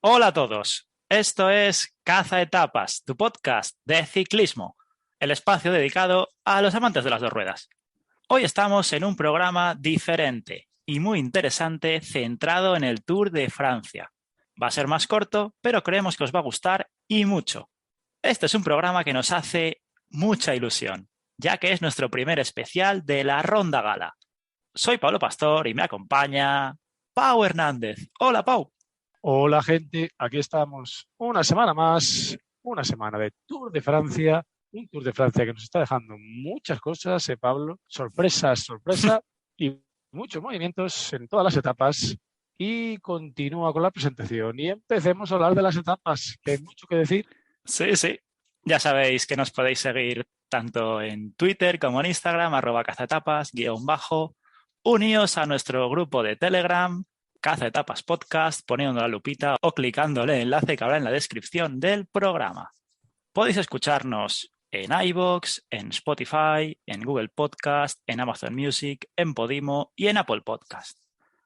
Hola a todos, esto es Caza Etapas, tu podcast de ciclismo, el espacio dedicado a los amantes de las dos ruedas. Hoy estamos en un programa diferente y muy interesante centrado en el Tour de Francia. Va a ser más corto, pero creemos que os va a gustar y mucho. Este es un programa que nos hace mucha ilusión, ya que es nuestro primer especial de la Ronda Gala. Soy Pablo Pastor y me acompaña Pau Hernández. Hola, Pau. Hola gente, aquí estamos una semana más, una semana de Tour de Francia, un Tour de Francia que nos está dejando muchas cosas, Pablo, sorpresas, sorpresa y muchos movimientos en todas las etapas. Y continúa con la presentación y empecemos a hablar de las etapas, que hay mucho que decir. Sí, sí. Ya sabéis que nos podéis seguir tanto en Twitter como en Instagram, @cazaetapas, _. Uníos a nuestro grupo de Telegram, Caza Etapas Podcast, poniendo la lupita o clicándole el enlace que habrá en la descripción del programa. Podéis escucharnos en iVoox, en Spotify, en Google Podcast, en Amazon Music, en Podimo y en Apple Podcast.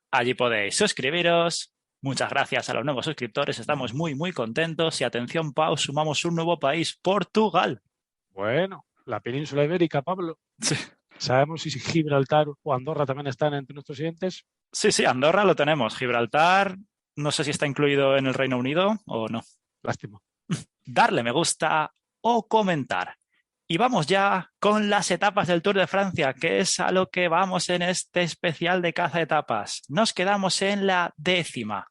Allí podéis suscribiros. Muchas gracias a los nuevos suscriptores, estamos muy contentos y atención, Pau, sumamos un nuevo país, Portugal. Bueno, la península ibérica, Pablo. Sí, ¿Sabemos si Gibraltar o Andorra también están entre nuestros siguientes? sí, Andorra lo tenemos. Gibraltar, no sé si está incluido en el Reino Unido o no. Lástima. Darle me gusta o comentar. Y vamos ya con las etapas del Tour de Francia, que es a lo que vamos en este especial de caza etapas. Nos quedamos en la 10ª,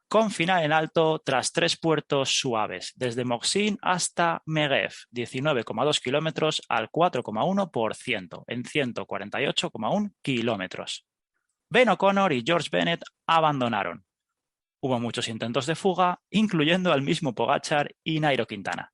con final en alto tras 3 puertos suaves, desde Moxin hasta Megève, 19,2 kilómetros al 4,1% en 148,1 kilómetros. Ben O'Connor y George Bennett abandonaron. Hubo muchos intentos de fuga, incluyendo al mismo Pogačar y Nairo Quintana.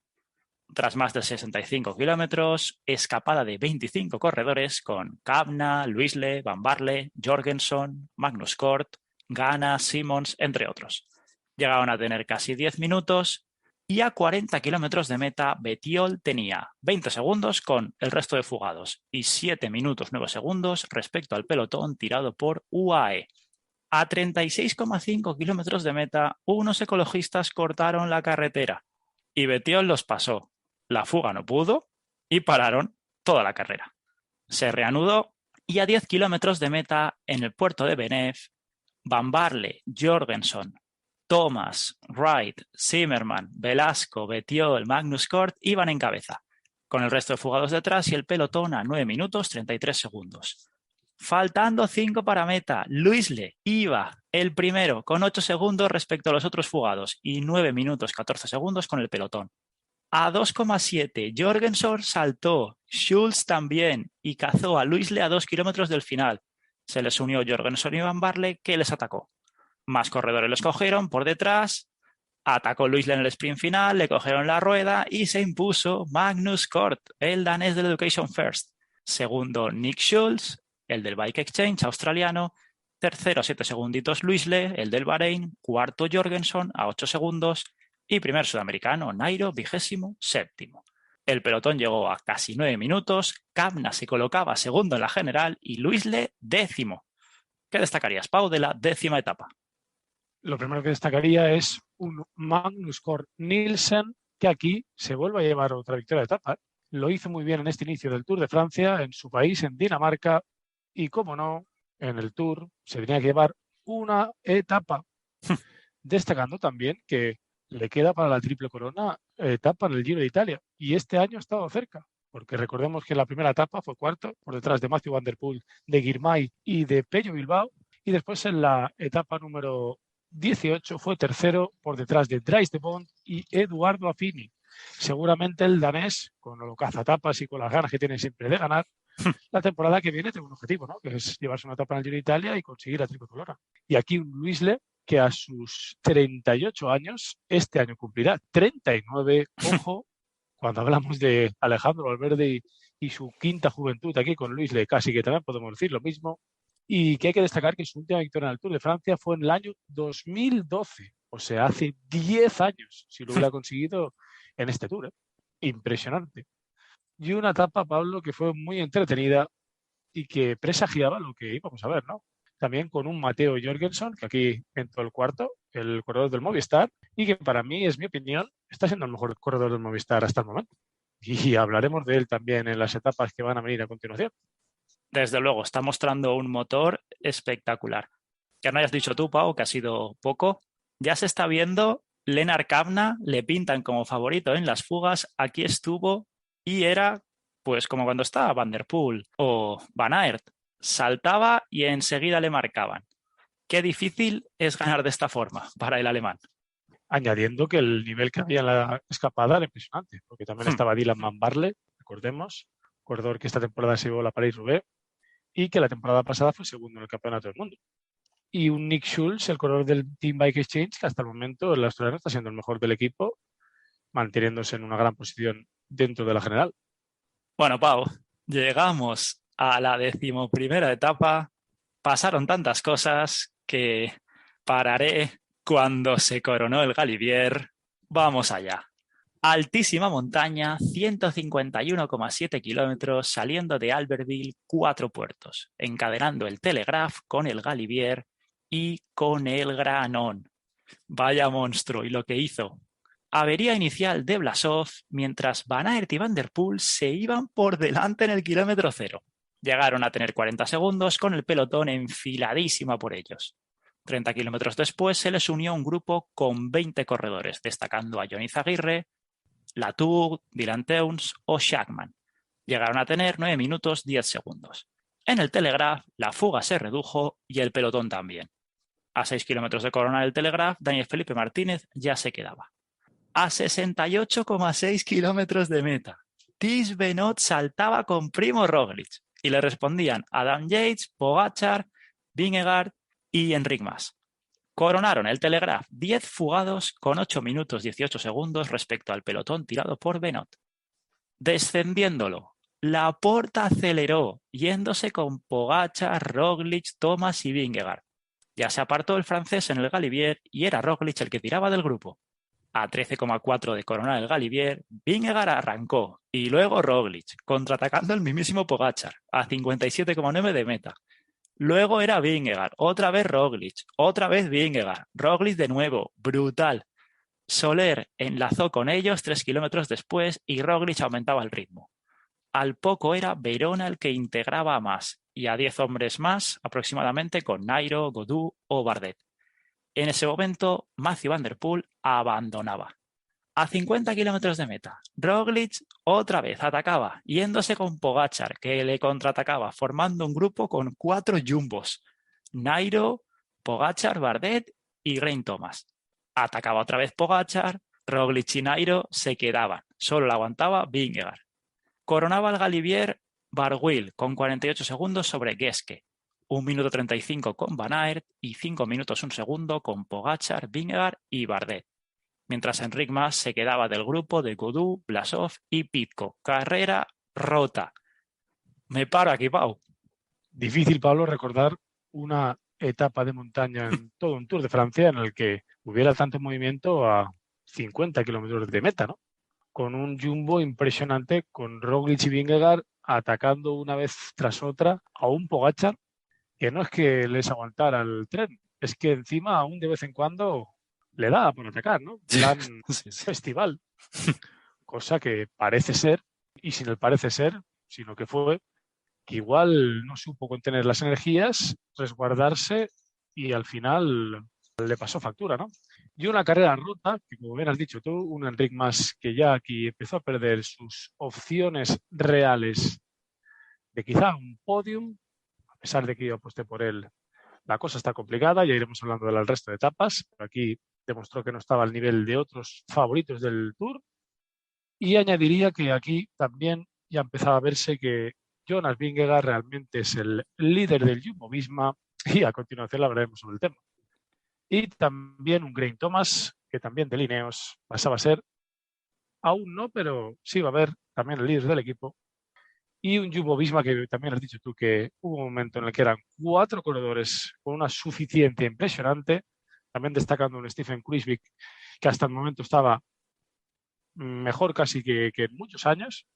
Tras más de 65 kilómetros, escapada de 25 corredores con Kämna, Luisle, Van Barle, Jorgenson, Magnus Cort, Ghana, Simmons, entre otros. Llegaron a tener casi 10 minutos y a 40 kilómetros de meta Bettiol tenía 20 segundos con el resto de fugados y 7 minutos 9 segundos respecto al pelotón tirado por UAE. A 36,5 kilómetros de meta, unos ecologistas cortaron la carretera y Bettiol los pasó. La fuga no pudo y pararon toda la carrera. Se reanudó y a 10 kilómetros de meta, en el puerto de Venève, Van Barle, Jorgenson, Thomas, Wright, Zimmerman, Velasco, Bettiol, Magnus Cort iban en cabeza, con el resto de fugados detrás y el pelotón a 9 minutos 33 segundos. Faltando 5 para meta, Luisle iba el primero con 8 segundos respecto a los otros fugados y 9 minutos 14 segundos con el pelotón. A 2,7 Jorgenson saltó, Schulz también y cazó a Luisle a 2 kilómetros del final. Se les unió Jorgenson y Van Barle, que les atacó. Más corredores los cogieron por detrás, atacó Luisle en el sprint final, le cogieron la rueda y se impuso Magnus Cort, el danés del Education First. Segundo, Nick Schulz, el del Bike Exchange australiano. Tercero, 7 segunditos Luisle, el del Bahrein. Cuarto, Jorgenson a 8 segundos. Y primer sudamericano, Nairo, 27º. El pelotón llegó a casi 9 minutos. Kämna se colocaba segundo en la general y Luisle 10º. ¿Qué destacarías, Pau, de la 10ª etapa? Lo primero que destacaría es un Magnus Cort Nielsen que aquí se vuelve a llevar otra victoria de etapa. Lo hizo muy bien en este inicio del Tour de Francia, en su país, en Dinamarca, y como no, en el Tour se tenía que llevar una etapa, destacando también que le queda para la triple corona etapa en el Giro de Italia, y este año ha estado cerca, porque recordemos que la primera etapa fue cuarto, por detrás de Matthew Van Der Poel, de Girmay y de Pello Bilbao, y después en la etapa número 18 fue tercero por detrás de Dries de Bont y Eduardo Affini. Seguramente el danés, con los cazatapas y con las ganas que tiene siempre de ganar, la temporada que viene tiene un objetivo, ¿no? Que es llevarse una etapa en el Giro de Italia y conseguir la triple corona. Y aquí un Luisle que a sus 38 años, este año cumplirá 39, ojo, cuando hablamos de Alejandro Valverde y su quinta juventud aquí con Luisle, casi que también podemos decir lo mismo, y que hay que destacar que su última victoria en el Tour de Francia fue en el año 2012, o sea, hace 10 años, si lo hubiera conseguido en este Tour. Impresionante. Y una etapa, Pablo, que fue muy entretenida y que presagiaba lo que íbamos a ver, ¿no? también con un Matteo Jorgensen, que aquí entró el cuarto, el corredor del Movistar, y que para mí, es mi opinión, está siendo el mejor corredor del Movistar hasta el momento. Y hablaremos de él también en las etapas que van a venir a continuación. Desde luego, está mostrando un motor espectacular. Que no hayas dicho tú, Pau, que ha sido poco. Ya se está viendo, Lennart Kämna le pintan como favorito en las fugas. Aquí estuvo y era pues como cuando estaba Van der Poel o Van Aert. Saltaba y enseguida le marcaban. Qué difícil es ganar de esta forma para el alemán. Añadiendo que el nivel que había en la escapada era impresionante, porque también estaba Dylan Van Baarle, recordemos, corredor que esta temporada se llevó la París-Roubaix y que la temporada pasada fue segundo en el Campeonato del Mundo. Y un Nick Schulz, el corredor del Team Bike Exchange, que hasta el momento el australiano está siendo el mejor del equipo, manteniéndose en una gran posición dentro de la general. Bueno, Pau, llegamos a la 11ª etapa. Pasaron tantas cosas que pararé cuando se coronó el Galibier. Vamos allá. Altísima montaña, 151,7 kilómetros, saliendo de Albertville, 4 puertos, encadenando el Telegraph con el Galibier y con el Granon. Vaya monstruo, y lo que hizo. Avería inicial de Blasov, mientras Van Aert y Van der Poel se iban por delante en el kilómetro 0. Llegaron a tener 40 segundos con el pelotón enfiladísima por ellos. 30 kilómetros después se les unió un grupo con 20 corredores, destacando a Johnny Zaguirre, Latour, Dylan Teuns o Schachmann. Llegaron a tener 9 minutos 10 segundos. En el Telegraph la fuga se redujo y el pelotón también. A 6 kilómetros de coronar el Telegraph, Daniel Felipe Martínez ya se quedaba. A 68,6 kilómetros de meta, Tish Benoot saltaba con Primo Roglic y le respondían Adam Yates, Pogačar, Vingegaard y Enric Mas. Coronaron el Telegraph 10 fugados con 8 minutos 18 segundos respecto al pelotón tirado por Benoot. Descendiéndolo, Laporta aceleró, yéndose con Pogačar, Roglic, Thomas y Vingegaard. Ya se apartó el francés en el Galibier y era Roglic el que tiraba del grupo. A 13,4 de coronar el Galibier, Vingegaard arrancó y luego Roglic, contraatacando el mismísimo Pogačar a 57,9 de meta. Luego era Vingegaard, otra vez Roglic, otra vez Vingegaard, Roglic de nuevo, brutal. Soler enlazó con ellos 3 kilómetros después y Roglic aumentaba el ritmo. Al poco era Verona el que integraba a más y a 10 hombres más aproximadamente con Nairo, Godou o Bardet. En ese momento, Mathieu Van der Poel abandonaba. A 50 kilómetros de meta, Roglic otra vez atacaba, yéndose con Pogačar, que le contraatacaba, formando un grupo con 4 jumbos. Nairo, Pogačar, Bardet y Geraint Thomas. Atacaba otra vez Pogačar, Roglic y Nairo se quedaban. Solo la aguantaba Vingegaard. Coronaba el Galibier Barguil con 48 segundos sobre Geschke. 1 minuto 35 con Van Aert y 5 minutos 1 segundo con Pogačar, Vingegaard y Bardet. Mientras Enric Mas se quedaba del grupo de Godou, Blasov y Pidcock. Carrera rota. Me paro aquí, Pau. Difícil, Pablo, recordar una etapa de montaña en todo un Tour de Francia en el que hubiera tanto movimiento a 50 kilómetros de meta, ¿no? Con un jumbo impresionante, con Roglic y Vingegaard atacando una vez tras otra a un Pogačar que no es que les aguantara el tren, es que encima aún de vez en cuando le da por atacar, ¿no? Plan Sí. festival. Cosa que parece ser, y sin el parece ser, sino que fue, que igual no supo contener las energías, resguardarse y al final le pasó factura, ¿no? Y una carrera rota, que como bien has dicho tú, un Enric Mas que ya aquí empezó a perder sus opciones reales de quizá un podium, a pesar de que yo aposté por él. La cosa está complicada, ya iremos hablando del resto de etapas, pero aquí demostró que no estaba al nivel de otros favoritos del Tour. Y añadiría que aquí también ya empezaba a verse que Jonas Vingegaard realmente es el líder del Jumbo-Visma y a continuación hablaremos sobre el tema. Y también un Geraint Thomas, que también de Lineos pasaba a ser, aún no, pero sí va a haber también el líder del equipo. Y un Jumbo-Visma que también has dicho tú que hubo un momento en el que eran 4 corredores con una suficiencia impresionante, también destacando un Stefan Kruijswijk que hasta el momento estaba mejor casi que en muchos años.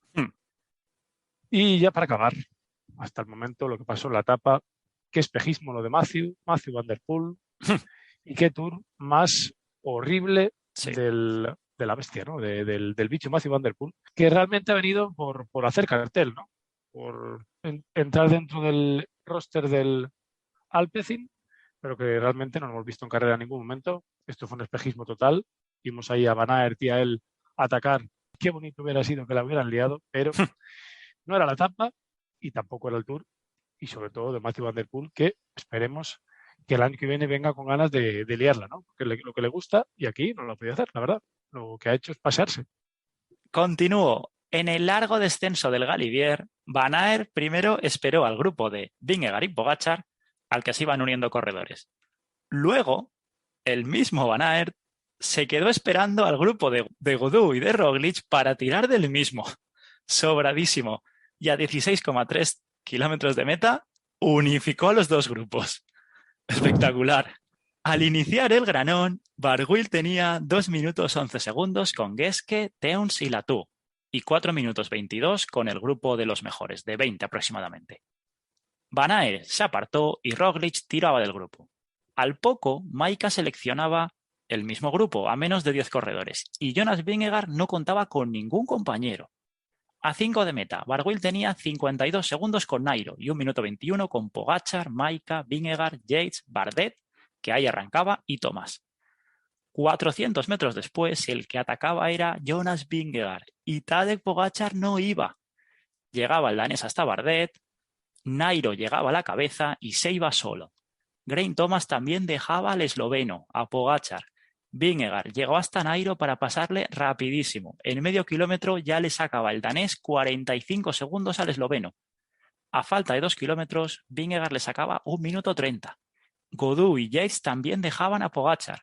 Y ya para acabar, hasta el momento lo que pasó en la etapa, qué espejismo lo de Matthew Van Der Poel, y qué tour más horrible Sí. de la bestia, ¿no? Del bicho Matthew Van Der Poel, que realmente ha venido por hacer cartel, ¿no? Por entrar dentro del roster del Alpecin, pero que realmente no lo hemos visto en carrera en ningún momento. Esto fue un espejismo total. Vimos ahí a Van Aert y a él atacar. Qué bonito hubiera sido que la hubieran liado, pero no era la etapa y tampoco era el Tour. Y sobre todo de Matthew Van Der Poel, que esperemos que el año que viene venga con ganas de liarla, ¿no? Porque lo que le gusta, y aquí no lo ha podido hacer, la verdad. Lo que ha hecho es pasearse. Continúo. En el largo descenso del Galibier, Van Aert primero esperó al grupo de Vingegaard y Pogačar, al que se iban uniendo corredores. Luego, el mismo Van Aert se quedó esperando al grupo de Godou y de Roglic para tirar del mismo. Sobradísimo. Y a 16,3 kilómetros de meta, unificó a los dos grupos. Espectacular. Al iniciar el granón, Barguil tenía 2 minutos 11 segundos con Guesque, Teuns y Latour, y 4 minutos 22 con el grupo de los mejores, de 20 aproximadamente. Van Aert se apartó y Roglic tiraba del grupo. Al poco, Maika seleccionaba el mismo grupo, a menos de 10 corredores, y Jonas Vingegaard no contaba con ningún compañero. A 5 de meta, Barguil tenía 52 segundos con Nairo y 1 minuto 21 con Pogačar, Maika, Vingegaard, Yates, Bardet, que ahí arrancaba, y Thomas. 400 metros después, el que atacaba era Jonas Vingegaard y Tadej Pogačar no iba. Llegaba el danés hasta Bardet, Nairo llegaba a la cabeza y se iba solo. Geraint Thomas también dejaba al esloveno, a Pogačar. Vingegaard llegó hasta Nairo para pasarle rapidísimo. En medio kilómetro ya le sacaba el danés 45 segundos al esloveno. A falta de 2 kilómetros, Vingegaard le sacaba 1 minuto 30. Godou y Yates también dejaban a Pogačar.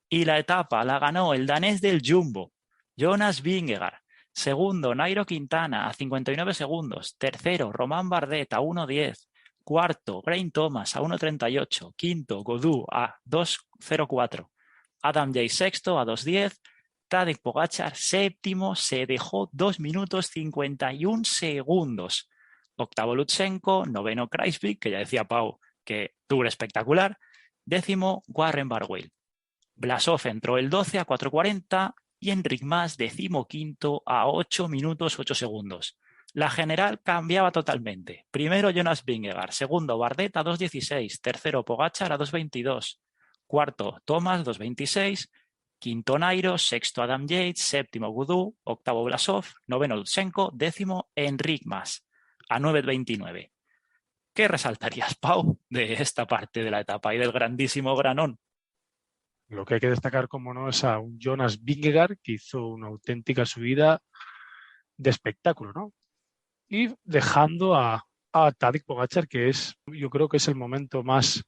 Y la etapa la ganó el danés del Jumbo, Jonas Vingegaard. Segundo, Nairo Quintana a 59 segundos. Tercero, Romain Bardet a 1:10. Cuarto, Geraint Thomas a 1:38. Quinto, Godou a 2:04. Adam Yates sexto a 2:10. Tadej Pogačar séptimo, se dejó 2 minutos 51 segundos. Octavo, Lutsenko. Noveno, Kruijswijk, que ya decía Pau que tour espectacular. Décimo, Warren Barguil. Blasov entró el 12 a 4:40 y Enric Mas decimoquinto a 8 minutos 8 segundos. La general cambiaba totalmente. Primero Jonas Vingegaard, segundo Bardet a 2:16, tercero Pogačar a 2:22, cuarto Thomas 2:26, quinto Nairo, sexto Adam Yates, séptimo Godou, octavo Blasov, noveno Lutsenko, décimo Enric Mas a 9:29. ¿Qué resaltarías, Pau, de esta parte de la etapa y del grandísimo granón? Lo que hay que destacar, como no, es a un Jonas Vingegaard que hizo una auténtica subida de espectáculo, ¿no? Y dejando a Tadej Pogačar, que yo creo que es el momento más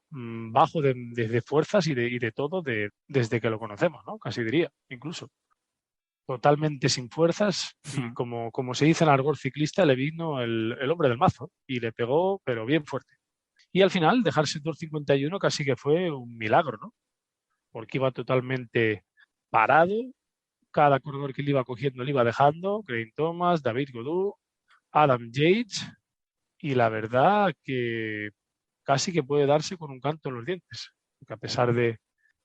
bajo de fuerzas y de todo desde que lo conocemos, ¿no? Casi diría, incluso. Totalmente sin fuerzas, y como se dice en argot ciclista, le vino el hombre del mazo y le pegó, pero bien fuerte. Y al final, dejarse 2:51 casi que fue un milagro, ¿no? Porque iba totalmente parado, cada corredor que le iba cogiendo le iba dejando, Geraint Thomas, David Godou, Adam Yates, y la verdad que casi que puede darse con un canto en los dientes, porque a pesar de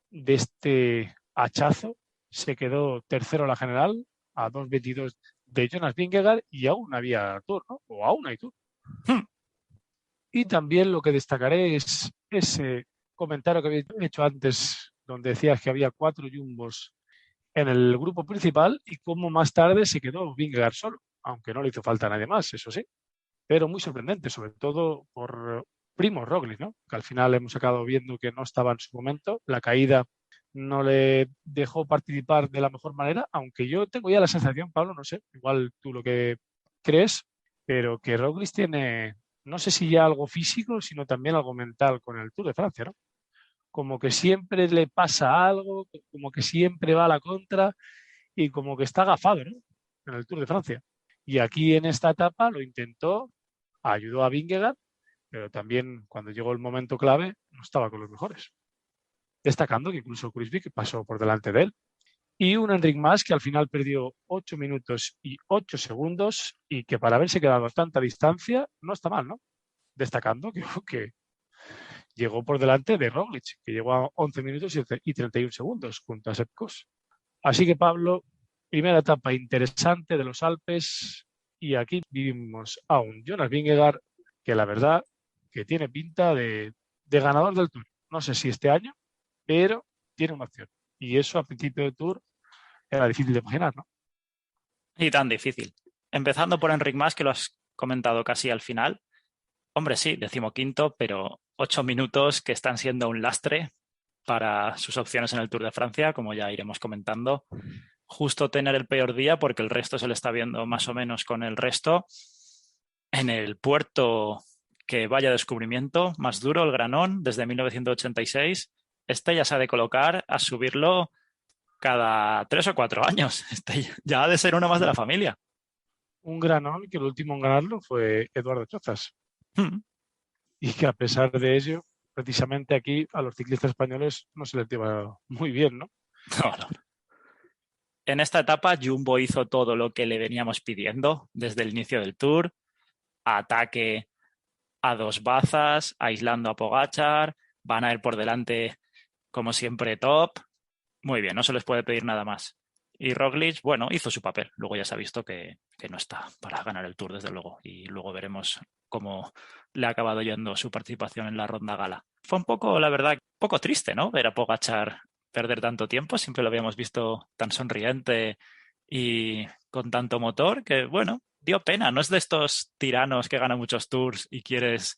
este hachazo, se quedó tercero en la general, a 2:22 de Jonas Vingegaard, y aún había Tour, ¿no? O aún hay Tour. Y también lo que destacaré es ese comentario que había hecho antes, donde decías que había 4 jumbos en el grupo principal y cómo más tarde se quedó Vingegaard solo, aunque no le hizo falta a nadie más, eso sí. Pero muy sorprendente, sobre todo por Primož Roglič, ¿no? Que al final hemos acabado viendo que no estaba en su momento. La caída no le dejó participar de la mejor manera, aunque yo tengo ya la sensación, Pablo, no sé, igual tú lo que crees, pero que Roglič tiene, no sé si ya algo físico, sino también algo mental con el Tour de Francia, ¿no? Como que siempre le pasa algo, como que siempre va a la contra y como que está agafado, ¿no? En el Tour de Francia. Y aquí en esta etapa lo intentó, ayudó a Vingegaard, pero también cuando llegó el momento clave no estaba con los mejores. Destacando que incluso Kruijswijk pasó por delante de él. Y un Enric Mas que al final perdió 8 minutos y 8 segundos y que para haberse quedado a tanta distancia no está mal, ¿no? Destacando que llegó por delante de Roglic, que llegó a 11 minutos y 31 segundos junto a Sepp Kuss. Así que, Pablo, primera etapa interesante de los Alpes, y aquí vivimos a un Jonas Vingegaard que la verdad que tiene pinta de ganador del Tour. No sé si este año, pero tiene una opción. Y eso a principio de Tour era difícil de imaginar, ¿no? Y tan difícil. Empezando por Enric Mas, que lo has comentado casi al final. Hombre, sí, 15º, pero 8 minutos que están siendo un lastre para sus opciones en el Tour de Francia, como ya iremos comentando. Justo tener el peor día porque el resto se le está viendo más o menos con el resto. En el puerto, que vaya descubrimiento, más duro, el Granón, desde 1986. Este ya se ha de colocar a subirlo cada 3 o 4 años. Este ya ha de ser uno más de la familia. Un granón que el último en ganarlo fue Eduardo Chozas. Hmm. Y que a pesar de ello, precisamente aquí a los ciclistas españoles no se les lleva muy bien, ¿no? No, no. En esta etapa, Jumbo hizo todo lo que le veníamos pidiendo desde el inicio del Tour. Ataque a 2 bazas, aislando a Pogačar, van a ir por delante como siempre top. Muy bien, no se les puede pedir nada más. Y Roglic, bueno, hizo su papel. Luego ya se ha visto que no está para ganar el Tour, desde luego. Y luego veremos cómo le ha acabado yendo su participación en la ronda gala. Fue un poco, la verdad, un poco triste, ¿no? Ver a Pogačar perder tanto tiempo. Siempre lo habíamos visto tan sonriente y con tanto motor que, bueno, dio pena. No es de estos tiranos que ganan muchos Tours y quieres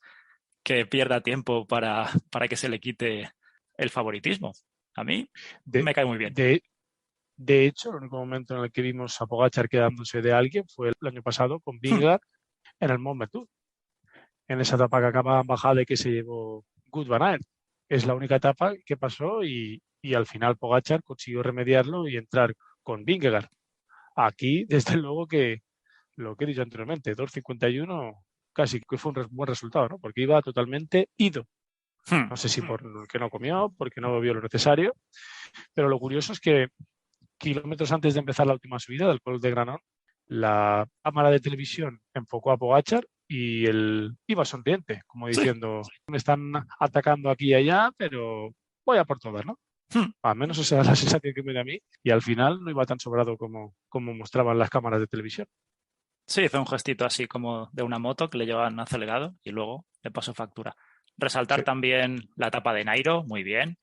que pierda tiempo para que se le quite el favoritismo. A mí De, me cae muy bien. de hecho, el único momento en el que vimos a Pogačar quedándose de alguien fue el año pasado con Vingegaard en el Mont Ventoux, en esa etapa que acaba en bajada y que se llevó Wout van Aert. Es la única etapa que pasó y al final Pogačar consiguió remediarlo y entrar con Vingegaard. Aquí, desde luego que lo que he dicho anteriormente, 2:51 casi que fue un buen resultado, ¿no? Porque iba totalmente ido. No sé si porque no comió, porque no bebió lo necesario, pero lo curioso es que kilómetros antes de empezar la última subida del Col de Granón, la cámara de televisión enfocó a Pogačar y él iba sonriente, como Sí. diciendo, me están atacando aquí y allá, pero voy a por todas, ¿no? Al menos esa es la sensación que me da a mí, y al final no iba tan sobrado como mostraban las cámaras de televisión. Sí, hizo un gestito así como de una moto que le llevaban acelerado y luego le pasó factura. Resaltar Sí. también la etapa de Nairo, muy bien.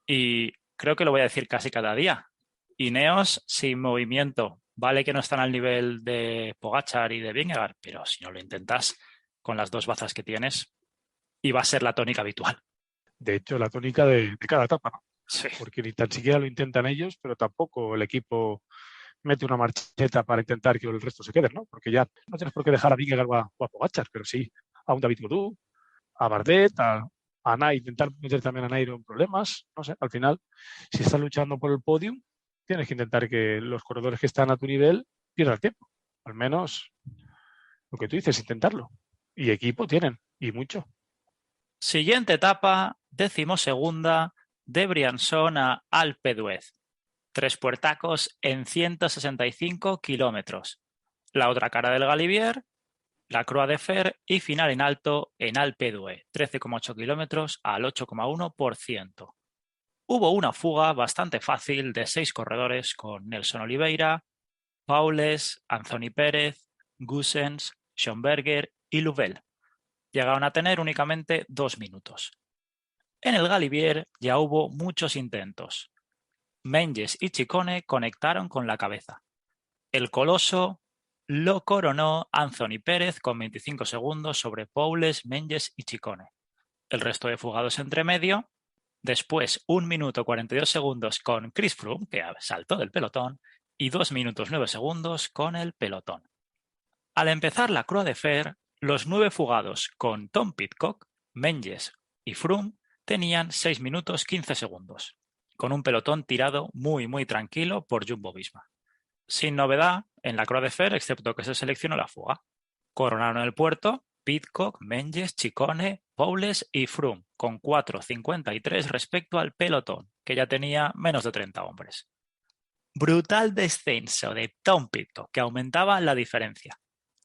Y creo que lo voy a decir casi cada día. Ineos sin movimiento. Vale que no están al nivel de Pogačar y de Vingegaard, pero si no lo intentas con las 2 bazas que tienes, iba a ser la tónica habitual. De hecho, la tónica de cada etapa, ¿no? Sí. Porque ni tan siquiera lo intentan ellos, pero tampoco el equipo mete una marcheta para intentar que el resto se quede, ¿no? Porque ya no tienes por qué dejar a Vingegaard o a Pogačar, pero sí a un David Gaudu, a Bardet, a Nairo, intentar meter también a Nairo en problemas, no sé, al final, si estás luchando por el podium, tienes que intentar que los corredores que están a tu nivel pierdan tiempo, al menos lo que tú dices, intentarlo. Y equipo tienen, y mucho. Siguiente etapa, 12ª, de Briançon a Alpe d'Huez. 3 puertacos en 165 kilómetros. La otra cara del Galibier, la Croix de Fer y final en alto en Alpe d'Huez, 13,8 kilómetros al 8,1%. Hubo una fuga bastante fácil de 6 corredores con Nelson Oliveira, Paules, Anthony Pérez, Goossens, Schonberger y Louvel. Llegaron a tener únicamente 2 minutos. En el Galibier ya hubo muchos intentos. Menges y Ciccone conectaron con la cabeza. El coloso lo coronó Anthony Pérez con 25 segundos sobre Paules, Menges y Ciccone. El resto de fugados entre medio. Después 1 minuto 42 segundos con Chris Froome, que saltó del pelotón, y 2 minutos 9 segundos con el pelotón. Al empezar la Croix de Fer, los 9 fugados con Tom Pidcock, Menges y Froome tenían 6 minutos 15 segundos, con un pelotón tirado muy tranquilo por Jumbo-Visma. Sin novedad en la Croix de Fer, excepto que se seleccionó la fuga. Coronaron el puerto Pidcock, Menges, Ciccone, Paules y Froome, con 4,53 respecto al pelotón, que ya tenía menos de 30 hombres. Brutal descenso de Tom Pidcock, que aumentaba la diferencia.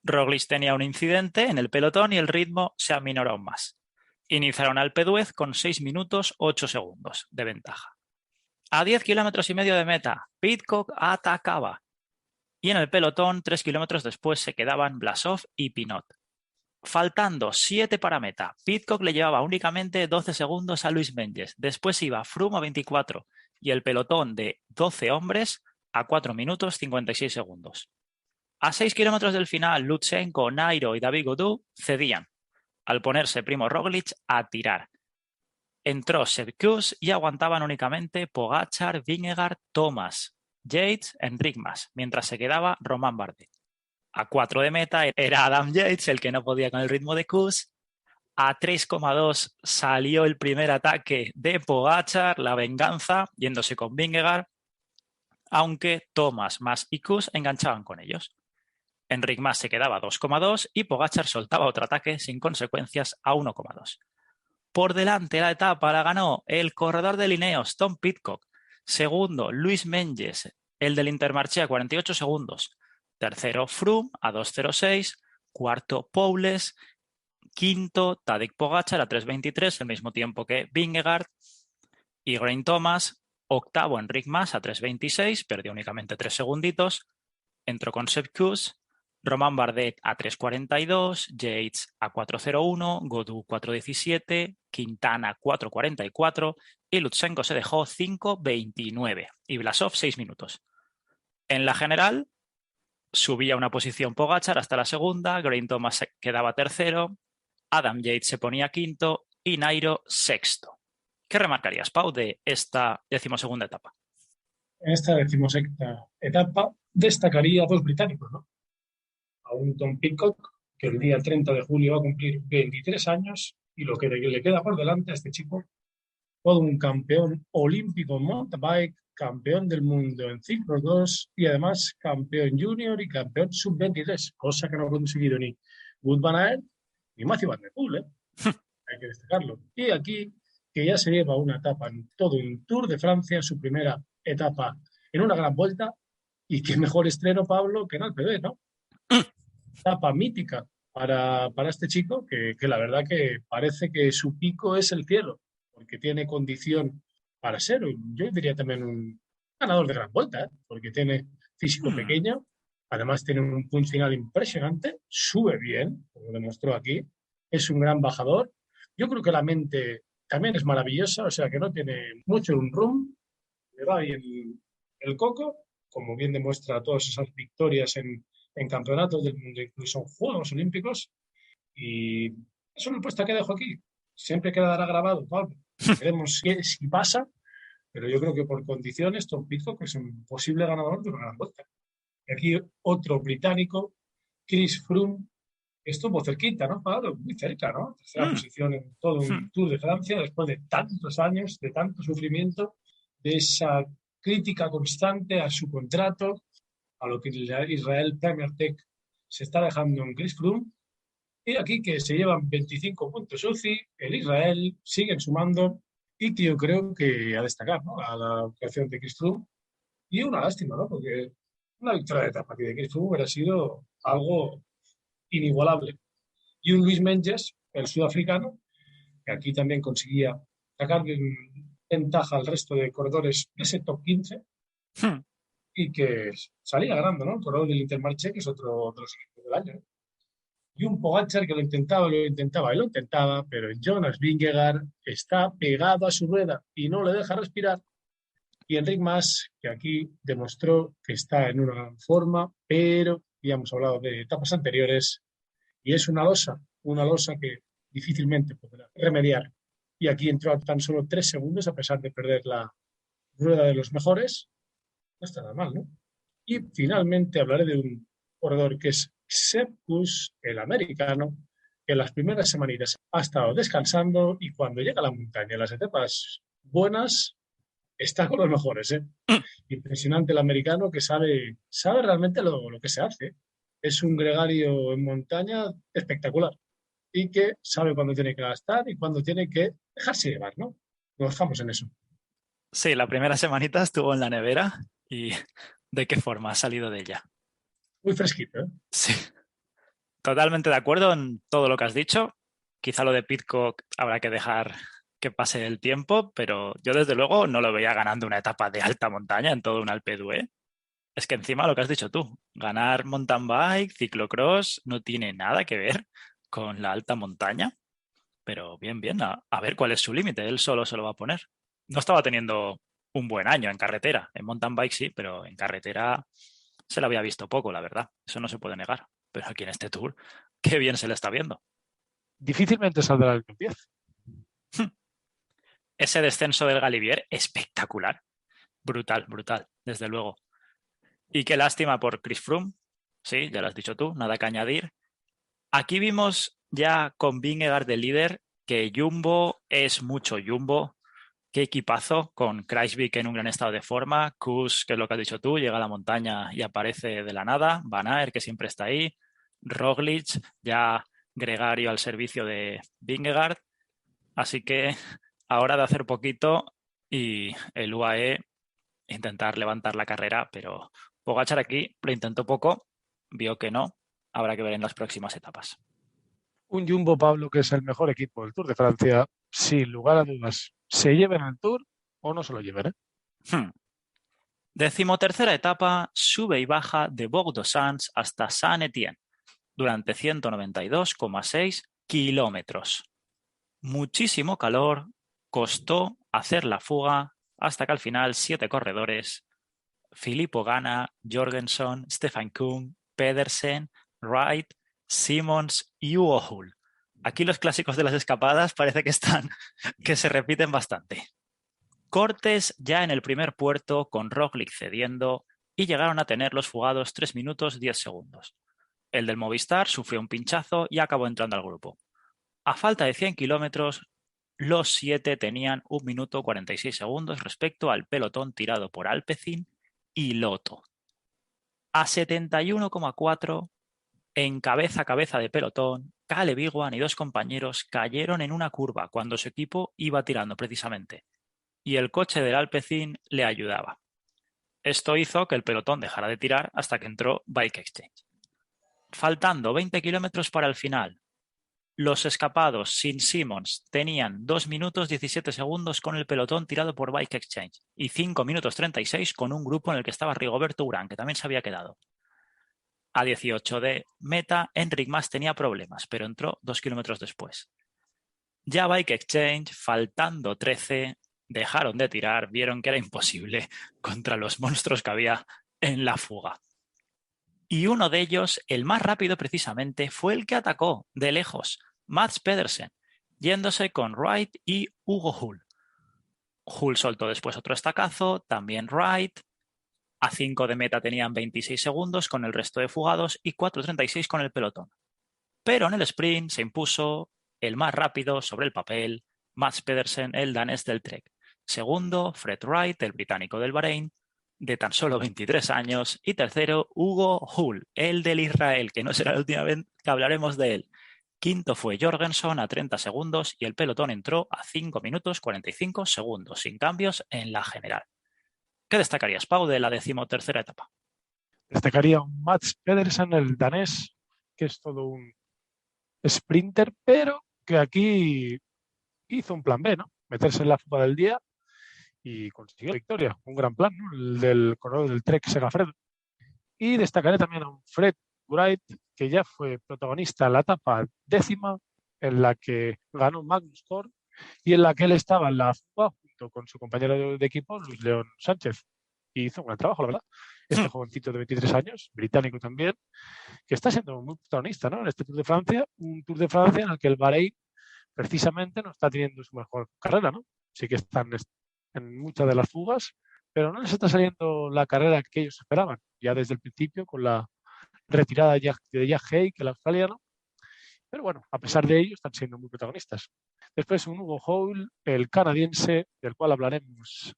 Roglic tenía un incidente en el pelotón y el ritmo se aminoró aún más. Iniciaron Alpe d'Huez con 6 minutos 8 segundos de ventaja. A 10 kilómetros y medio de meta, Pidcock atacaba. Y en el pelotón, 3 kilómetros después, se quedaban Blasov y Pinot. Faltando 7 para meta, Pidcock le llevaba únicamente 12 segundos a Luis Menges. Después iba Froome a 24 y el pelotón de 12 hombres a 4 minutos 56 segundos. A 6 kilómetros del final, Lutsenko, Nairo y David Gaudu cedían, al ponerse Primo Roglic a tirar. Entró Sepp Kuss y aguantaban únicamente Pogačar, Vingegaard, Thomas, Yates, Enric Mas, mientras se quedaba Romain Bardet. A 4 de meta era Adam Yates el que no podía con el ritmo de Kuss. A 3,2 salió el primer ataque de Pogačar, la venganza, yéndose con Vingegaard, aunque Thomas, Mas y Kuss enganchaban con ellos. Enric Mas se quedaba a 2,2 y Pogačar soltaba otro ataque sin consecuencias a 1,2. Por delante la etapa la ganó el corredor de Ineos, Tom Pidcock. Segundo, Luis Menges, el del Intermarché a 48 segundos. Tercero, Froome a 2,06. Cuarto, Powles. Quinto, Tadej Pogačar a 3,23, el mismo tiempo que Vingegaard y Geraint Thomas. Octavo, Enric Mas a 3,26, perdió únicamente 3 segunditos. Entró con Sepp Kuss. Romain Bardet a 3,42, Yates a 4,01, Gaudu 4,17, Quintana 4,44 y Lutsenko se dejó 5,29 y Blasov 6 minutos. En la general subía una posición Pogačar hasta la segunda, Geraint Thomas quedaba tercero, Adam Yates se ponía quinto y Nairo sexto. ¿Qué remarcarías, Pau, de esta 12ª etapa? En esta 12ª etapa destacaría 2 británicos, ¿no? A un Tom Pidcock, que el día 30 de julio va a cumplir 23 años, y lo que le queda por delante a este chico, todo un campeón olímpico en mountain bike, campeón del mundo en ciclocross y además campeón junior y campeón sub-23, cosa que no ha conseguido ni Wout van Aert ni Mathieu van der Poel, ¿eh? Hay que destacarlo. Y aquí, que ya se lleva una etapa en todo un Tour de Francia, su primera etapa en una gran vuelta, y qué mejor estreno, Pablo, que en Alpe d'Huez, ¿no? Etapa mítica para este chico, que la verdad que parece que su pico es el cielo, porque tiene condición para ser, yo diría también un ganador de gran vuelta, ¿eh? Porque tiene físico pequeño, además tiene un punch final impresionante, sube bien, como demostró aquí, es un gran bajador. Yo creo que la mente también es maravillosa, o sea que no tiene mucho un rum, le va ahí el coco, como bien demuestra todas esas victorias en campeonatos del mundo, incluso en Juegos Olímpicos. Y eso es una apuesta que dejo aquí. Siempre quedará grabado, Pablo. Veremos si pasa, pero yo creo que por condiciones Tom Pidcock es un posible ganador de una gran vuelta. Aquí otro británico, Chris Froome, estuvo cerquita, ¿no, Pablo? Muy cerca, ¿no? Tercera posición en todo un Tour de Francia después de tantos años, de tanto sufrimiento, de esa crítica constante a su contrato, a lo que Israel Premier Tech se está dejando en Chris Froome. Y aquí que se llevan 25 puntos UCI, el Israel siguen sumando y que yo creo que a destacar, ¿no? A la actuación de Chris Froome. Y una lástima, ¿no? Porque una victoria de etapa aquí de Chris Froome hubiera sido algo inigualable. Y un Luis Menges, el sudafricano, que aquí también conseguía sacar ventaja al resto de corredores de ese top 15 y que salía ganando, ¿no? El corredor del Intermarché, que es otro de los equipos del año, ¿no? Y un Pogačar que lo intentaba, pero Jonas Vingegaard está pegado a su rueda y no le deja respirar. Y Enric Mas, que aquí demostró que está en una gran forma, pero ya hemos hablado de etapas anteriores, y es una losa que difícilmente podrá remediar. Y aquí entró a tan solo 3 segundos, a pesar de perder la rueda de los mejores. No está nada mal, ¿no? Y finalmente hablaré de un corredor que es Sepp Kuss, el americano, que en las primeras semanitas ha estado descansando y cuando llega a la montaña, las etapas buenas, está con los mejores, ¿eh? Impresionante el americano que sabe realmente lo que se hace. Es un gregario en montaña espectacular y que sabe cuándo tiene que gastar y cuándo tiene que dejarse llevar, ¿no? Nos dejamos en eso. Sí, la primera semanita estuvo en la nevera y ¿de qué forma ha salido de ella? Muy fresquito, ¿eh? Sí, totalmente de acuerdo en todo lo que has dicho. Quizá lo de Pidcock habrá que dejar que pase el tiempo, pero yo desde luego no lo veía ganando una etapa de alta montaña en todo un Alpe d'Huez. Es que encima lo que has dicho tú, ganar mountain bike, ciclocross, no tiene nada que ver con la alta montaña, pero bien, a ver cuál es su límite, él solo se lo va a poner. No estaba teniendo un buen año en carretera, en mountain bike sí, pero en carretera se lo había visto poco, la verdad, eso no se puede negar, pero aquí en este Tour, qué bien se le está viendo. Difícilmente saldrá el top 10. Ese descenso del Galibier, espectacular, brutal, desde luego. Y qué lástima por Chris Froome, sí, ya lo has dicho tú, nada que añadir. Aquí vimos ya con Vingegaard de líder que Jumbo es mucho Jumbo. Qué equipazo con Kruijswijk en un gran estado de forma. Kuss, que es lo que has dicho tú, llega a la montaña y aparece de la nada. Van Aert, que siempre está ahí. Roglic, ya gregario al servicio de Vingegaard. Así que ahora de hacer poquito y el UAE intentar levantar la carrera, pero Pogačar aquí lo intentó poco, vio que no. Habrá que ver en las próximas etapas. Un Jumbo, Pablo, que es el mejor equipo del Tour de Francia, sin lugar a dudas, se lleven el Tour o no se lo lleven, ¿eh? 13ª etapa, sube y baja de Bordeaux-Sens hasta Saint-Étienne durante 192,6 kilómetros. Muchísimo calor, costó hacer la fuga hasta que al final 7 corredores, Filippo Ganna, Jorgenson, Stefan Kung, Pedersen, Wright, Simmons y Hugo Hull. Aquí los clásicos de las escapadas parece que se repiten bastante. Cortes ya en el primer puerto con Roglic cediendo y llegaron a tener los fugados 3 minutos 10 segundos. El del Movistar sufrió un pinchazo y acabó entrando al grupo. A falta de 100 kilómetros, los 7 tenían 1 minuto 46 segundos respecto al pelotón tirado por Alpecin y Lotto. A 71,4 en cabeza a cabeza de pelotón, Caleb Ewan y 2 compañeros cayeron en una curva cuando su equipo iba tirando precisamente y el coche del Alpecin le ayudaba. Esto hizo que el pelotón dejara de tirar hasta que entró Bike Exchange. Faltando 20 kilómetros para el final, los escapados sin Simmons tenían 2 minutos 17 segundos con el pelotón tirado por Bike Exchange y 5 minutos 36 con un grupo en el que estaba Rigoberto Urán, que también se había quedado. A 18 de meta, Enric Mas tenía problemas, pero entró 2 kilómetros después. Ya Bike Exchange, faltando 13, dejaron de tirar, vieron que era imposible contra los monstruos que había en la fuga. Y uno de ellos, el más rápido precisamente, fue el que atacó de lejos, Mads Pedersen, yéndose con Wright y Hugo Hull. Hull soltó después otro estacazo, también Wright. A 5 de meta tenían 26 segundos con el resto de fugados y 4.36 con el pelotón. Pero en el sprint se impuso el más rápido sobre el papel, Mads Pedersen, el danés del Trek. Segundo, Fred Wright, el británico del Bahrein, de tan solo 23 años. Y tercero, Hugo Hull, el del Israel, que no será la última vez que hablaremos de él. Quinto fue Jorgenson a 30 segundos y el pelotón entró a 5 minutos 45 segundos, sin cambios en la general. ¿Qué destacarías, Pau, de la 13ª etapa? Destacaría un Mads Pedersen, el danés, que es todo un sprinter, pero que aquí hizo un plan B, ¿no? Meterse en la fuga del día y consiguió la victoria. Un gran plan, ¿no? El del corredor del Trek Segafredo. Y destacaré también a un Fred Wright, que ya fue protagonista en la etapa 10ª, en la que ganó Magnus Cort y en la que él estaba en la fuga junto con su compañero de equipo, Luis León Sánchez. Y hizo un gran trabajo, la verdad. Este jovencito de 23 años, británico también, que está siendo muy protagonista, ¿no? En este Tour de Francia, un Tour de Francia en el que el Bahrein precisamente no está teniendo su mejor carrera, ¿no? Sí que están en muchas de las fugas, pero no les está saliendo la carrera que ellos esperaban, ya desde el principio con la retirada de Jack Haig, el australiano. Pero bueno, a pesar de ello, están siendo muy protagonistas. Después un Hugo Hull, el canadiense, del cual hablaremos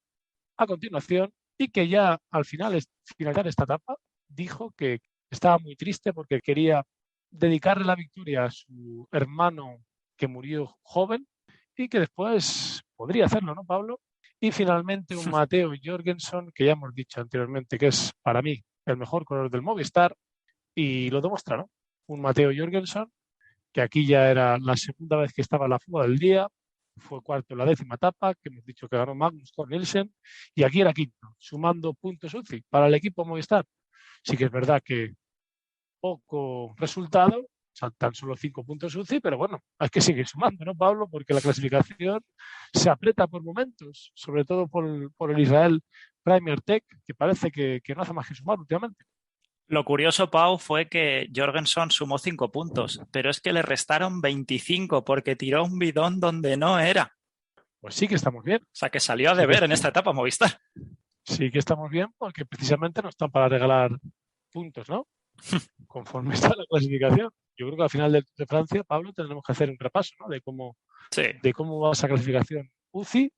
a continuación, y que ya al finalizar esta etapa, dijo que estaba muy triste porque quería dedicarle la victoria a su hermano que murió joven y que después podría hacerlo, ¿no, Pablo? Y finalmente un Matteo Jorgenson, que ya hemos dicho anteriormente que es para mí el mejor corredor del Movistar, y lo demuestra, ¿no? Un Matteo Jorgenson que aquí ya era la segunda vez que estaba en la fuga del día. Fue cuarto en la 10ª etapa, que hemos dicho que ganó Magnus Cort Nielsen, y aquí era quinto, sumando puntos UCI para el equipo Movistar. Sí que es verdad que poco resultado, o sea, tan solo 5 puntos UCI, pero bueno, hay que seguir sumando, ¿no, Pablo? Porque la clasificación se aprieta por momentos, sobre todo por el Israel Premier Tech, que parece que no hace más que sumar últimamente. Lo curioso, Pau, fue que Jorgensen sumó 5 puntos, pero es que le restaron 25 porque tiró un bidón donde no era. Pues sí que estamos bien. O sea, que salió a Sí que, deber en esta etapa Movistar. sí que estamos bien porque precisamente no están para regalar puntos, ¿no? Conforme está la clasificación. Yo creo que al final de Francia, Pablo, tendremos que hacer un repaso, ¿no? Sí. De cómo va esa clasificación UCI,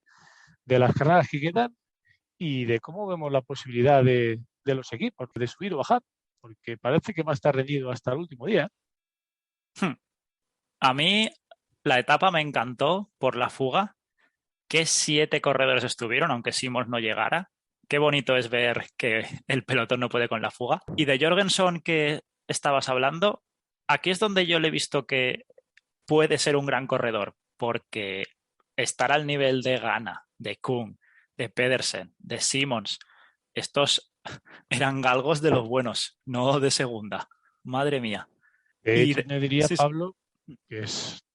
de las carreras que quedan y de cómo vemos la posibilidad de los equipos de subir o bajar, porque parece que va a estar reñido hasta el último día. A mí la etapa me encantó por la fuga. Qué 7 corredores estuvieron, aunque Simons no llegara. Qué bonito es ver que el pelotón no puede con la fuga. Y de Jorgensen que estabas hablando, aquí es donde yo le he visto que puede ser un gran corredor, porque estar al nivel de Ghana, de Kuhn, de Pedersen, de Simons, estos eran galgos de los buenos, no de segunda. Madre mía. De hecho, me diría, sí, sí. Pablo, que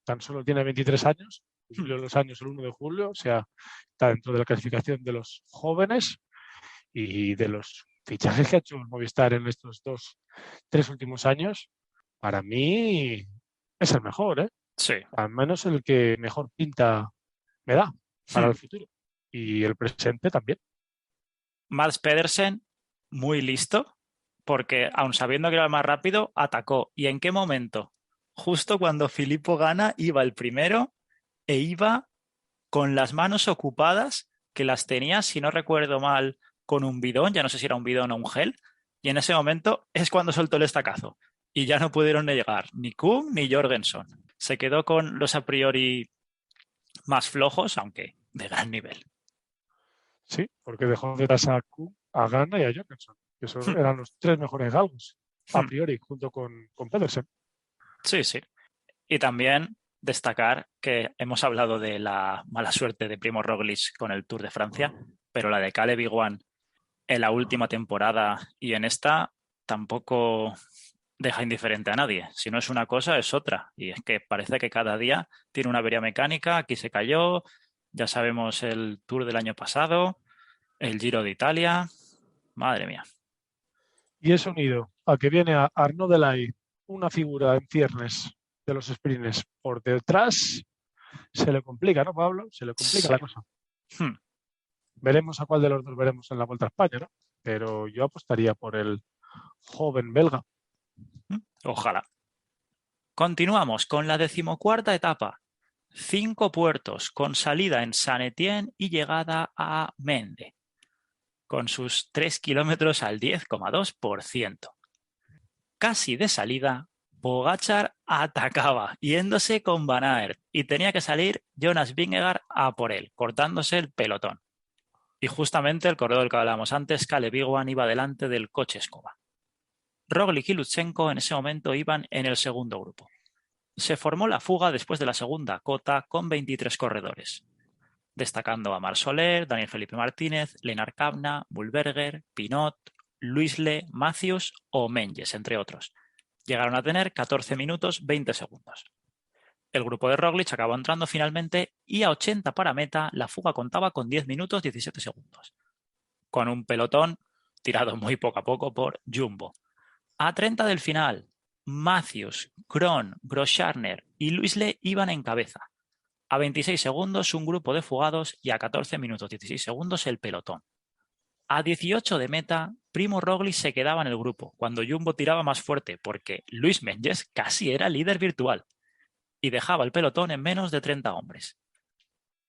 tan solo tiene 23 años, cumplió los años el 1 de julio, o sea, está dentro de la clasificación de los jóvenes y de los fichajes que ha hecho el Movistar en estos 3 últimos años. Para mí es el mejor, ¿eh? Sí. Al menos el que mejor pinta me da para el futuro. Y el presente también. Mads Pedersen, muy listo, porque aun sabiendo que era el más rápido, atacó. ¿Y en qué momento? Justo cuando Filippo gana, iba el primero e iba con las manos ocupadas, que las tenía, si no recuerdo mal, con un bidón, ya no sé si era un bidón o un gel, y en ese momento es cuando soltó el estacazo. Y ya no pudieron llegar ni Kuhn ni Jorgensen. Se quedó con los a priori más flojos, aunque de gran nivel. Sí, porque dejó detrás a Kuhn, a Ghana y a Jorgensen, que eran los 3 mejores galgos, a priori, junto con Pedersen. Sí, sí. Y también destacar que hemos hablado de la mala suerte de Primo Roglic con el Tour de Francia, pero la de Caleb Ewan en la última temporada y en esta tampoco deja indiferente a nadie. Si no es una cosa, es otra. Y es que parece que cada día tiene una avería mecánica. Aquí se cayó, ya sabemos el Tour del año pasado, el Giro de Italia. Madre mía. Y es unido a que viene a Arnaud Delay, una figura en ciernes de los sprints por detrás, se le complica, ¿no, Pablo? Se le complica Sí. la cosa. Veremos a cuál de los dos veremos en la Vuelta a España, ¿no? Pero yo apostaría por el joven belga. Ojalá. Continuamos con la 14ª etapa. 5 puertos con salida en Saint-Étienne y llegada a Mende, con sus 3 kilómetros al 10,2%. Casi de salida, Pogačar atacaba, yéndose con Van Aert, y tenía que salir Jonas Vingegaard a por él, cortándose el pelotón. Y justamente el corredor del que hablábamos antes, Caleb Ewan, iba delante del coche escoba. Roglic y Lutsenko en ese momento iban en el segundo grupo. Se formó la fuga después de la segunda cota con 23 corredores, destacando a Marc Soler, Daniel Felipe Martínez, Lennart Kavna, Mühlberger, Pinot, Luisle, Matthews o Menges, entre otros. Llegaron a tener 14 minutos 20 segundos. El grupo de Roglic acabó entrando finalmente y a 80 para meta la fuga contaba con 10 minutos 17 segundos, con un pelotón tirado muy poco a poco por Jumbo. A 30 del final, Matthews, Kron, Groscharner y Luisle iban en cabeza. A 26 segundos un grupo de fugados y a 14 minutos 16 segundos el pelotón. A 18 de meta, Primo Roglic se quedaba en el grupo, cuando Jumbo tiraba más fuerte, porque Luis Menges casi era líder virtual y dejaba el pelotón en menos de 30 hombres.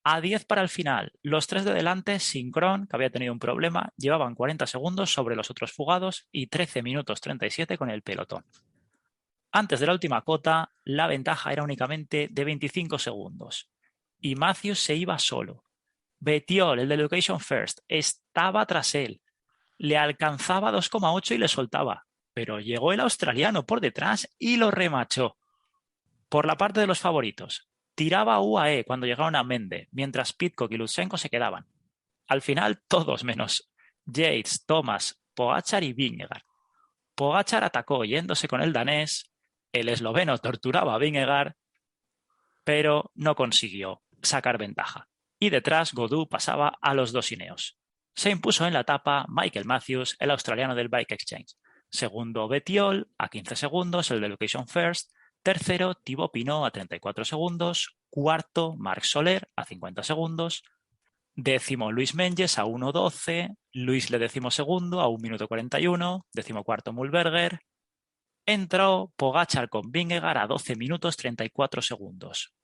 A 10 para el final, los 3 de delante, sin Kron, que había tenido un problema, llevaban 40 segundos sobre los otros fugados y 13 minutos 37 con el pelotón. Antes de la última cota, la ventaja era únicamente de 25 segundos y Matthews se iba solo. Bettiol, el de Education First, estaba tras él. Le alcanzaba 2,8 y le soltaba, pero llegó el australiano por detrás y lo remachó. Por la parte de los favoritos, tiraba UAE cuando llegaron a Mende, mientras Pidcock y Lutsenko se quedaban. Al final, todos menos Yates, Thomas, Pogačar y Vingegaard. Pogačar atacó yéndose con el danés, el esloveno torturaba a Vingegaard, pero no consiguió sacar ventaja. Y detrás, Gaudu pasaba a los dos Ineos. Se impuso en la etapa Michael Matthews, el australiano del Bike Exchange. Segundo, Bettiol, a 15 segundos, el de Education First. Tercero, Thibaut Pinot, a 34 segundos. Cuarto, Marc Soler, a 50 segundos. Décimo, Luis Menges, a 1.12. Luis Le decimosegundo, a 1 minuto 41. Decimocuarto, Mühlberger. Entró Pogačar con Vingegaard a 12 minutos 34 segundos.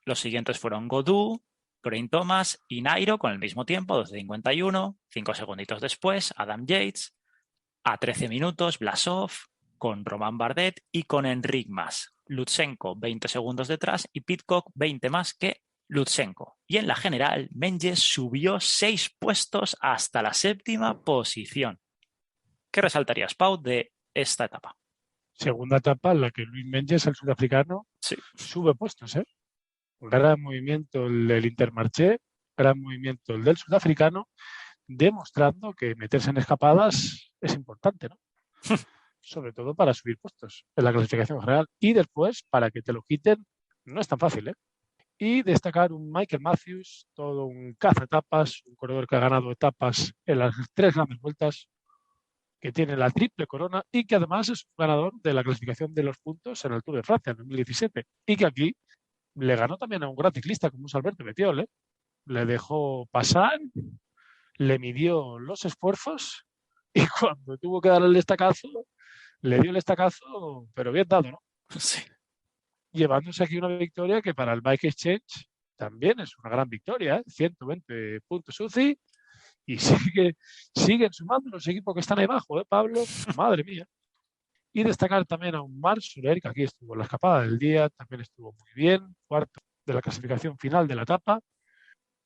Los siguientes fueron Gaudu, Geraint Thomas y Nairo con el mismo tiempo, 12.51. 5 segunditos después, Adam Yates. A 13 minutos, Blasov con Romain Bardet y con Enric Mas. Lutsenko 20 segundos detrás y Pidcock 20 más que Lutsenko. Y en la general, Menges subió 6 puestos hasta la 7ª posición. ¿Qué resaltarías, Pau, de esta etapa? Segunda etapa en la que Luis Menges, el sudafricano, sube puestos, ¿eh? Gran movimiento el del Intermarché, gran movimiento el del sudafricano, demostrando que meterse en escapadas es importante, ¿no? Sobre todo para subir puestos en la clasificación general. Y después, para que te lo quiten, no es tan fácil, ¿eh? Y destacar un Michael Matthews, todo un cazaetapas, un corredor que ha ganado etapas en las 3 grandes vueltas, que tiene la triple corona y que además es un ganador de la clasificación de los puntos en el Tour de Francia en 2017. Y que aquí le ganó también a un gran ciclista como es Alberto Bettiol, ¿eh? Le dejó pasar, le midió los esfuerzos y cuando tuvo que dar el estacazo, le dio el estacazo, pero bien dado, ¿no? Sí. Llevándose aquí una victoria que para el Bike Exchange también es una gran victoria, ¿eh? 120 puntos UCI y siguen sumando los equipos que están ahí abajo, ¿eh, Pablo? Madre mía. Y destacar también a un Marc Soler, que aquí estuvo en la escapada del día, también estuvo muy bien, cuarto de la clasificación final de la etapa.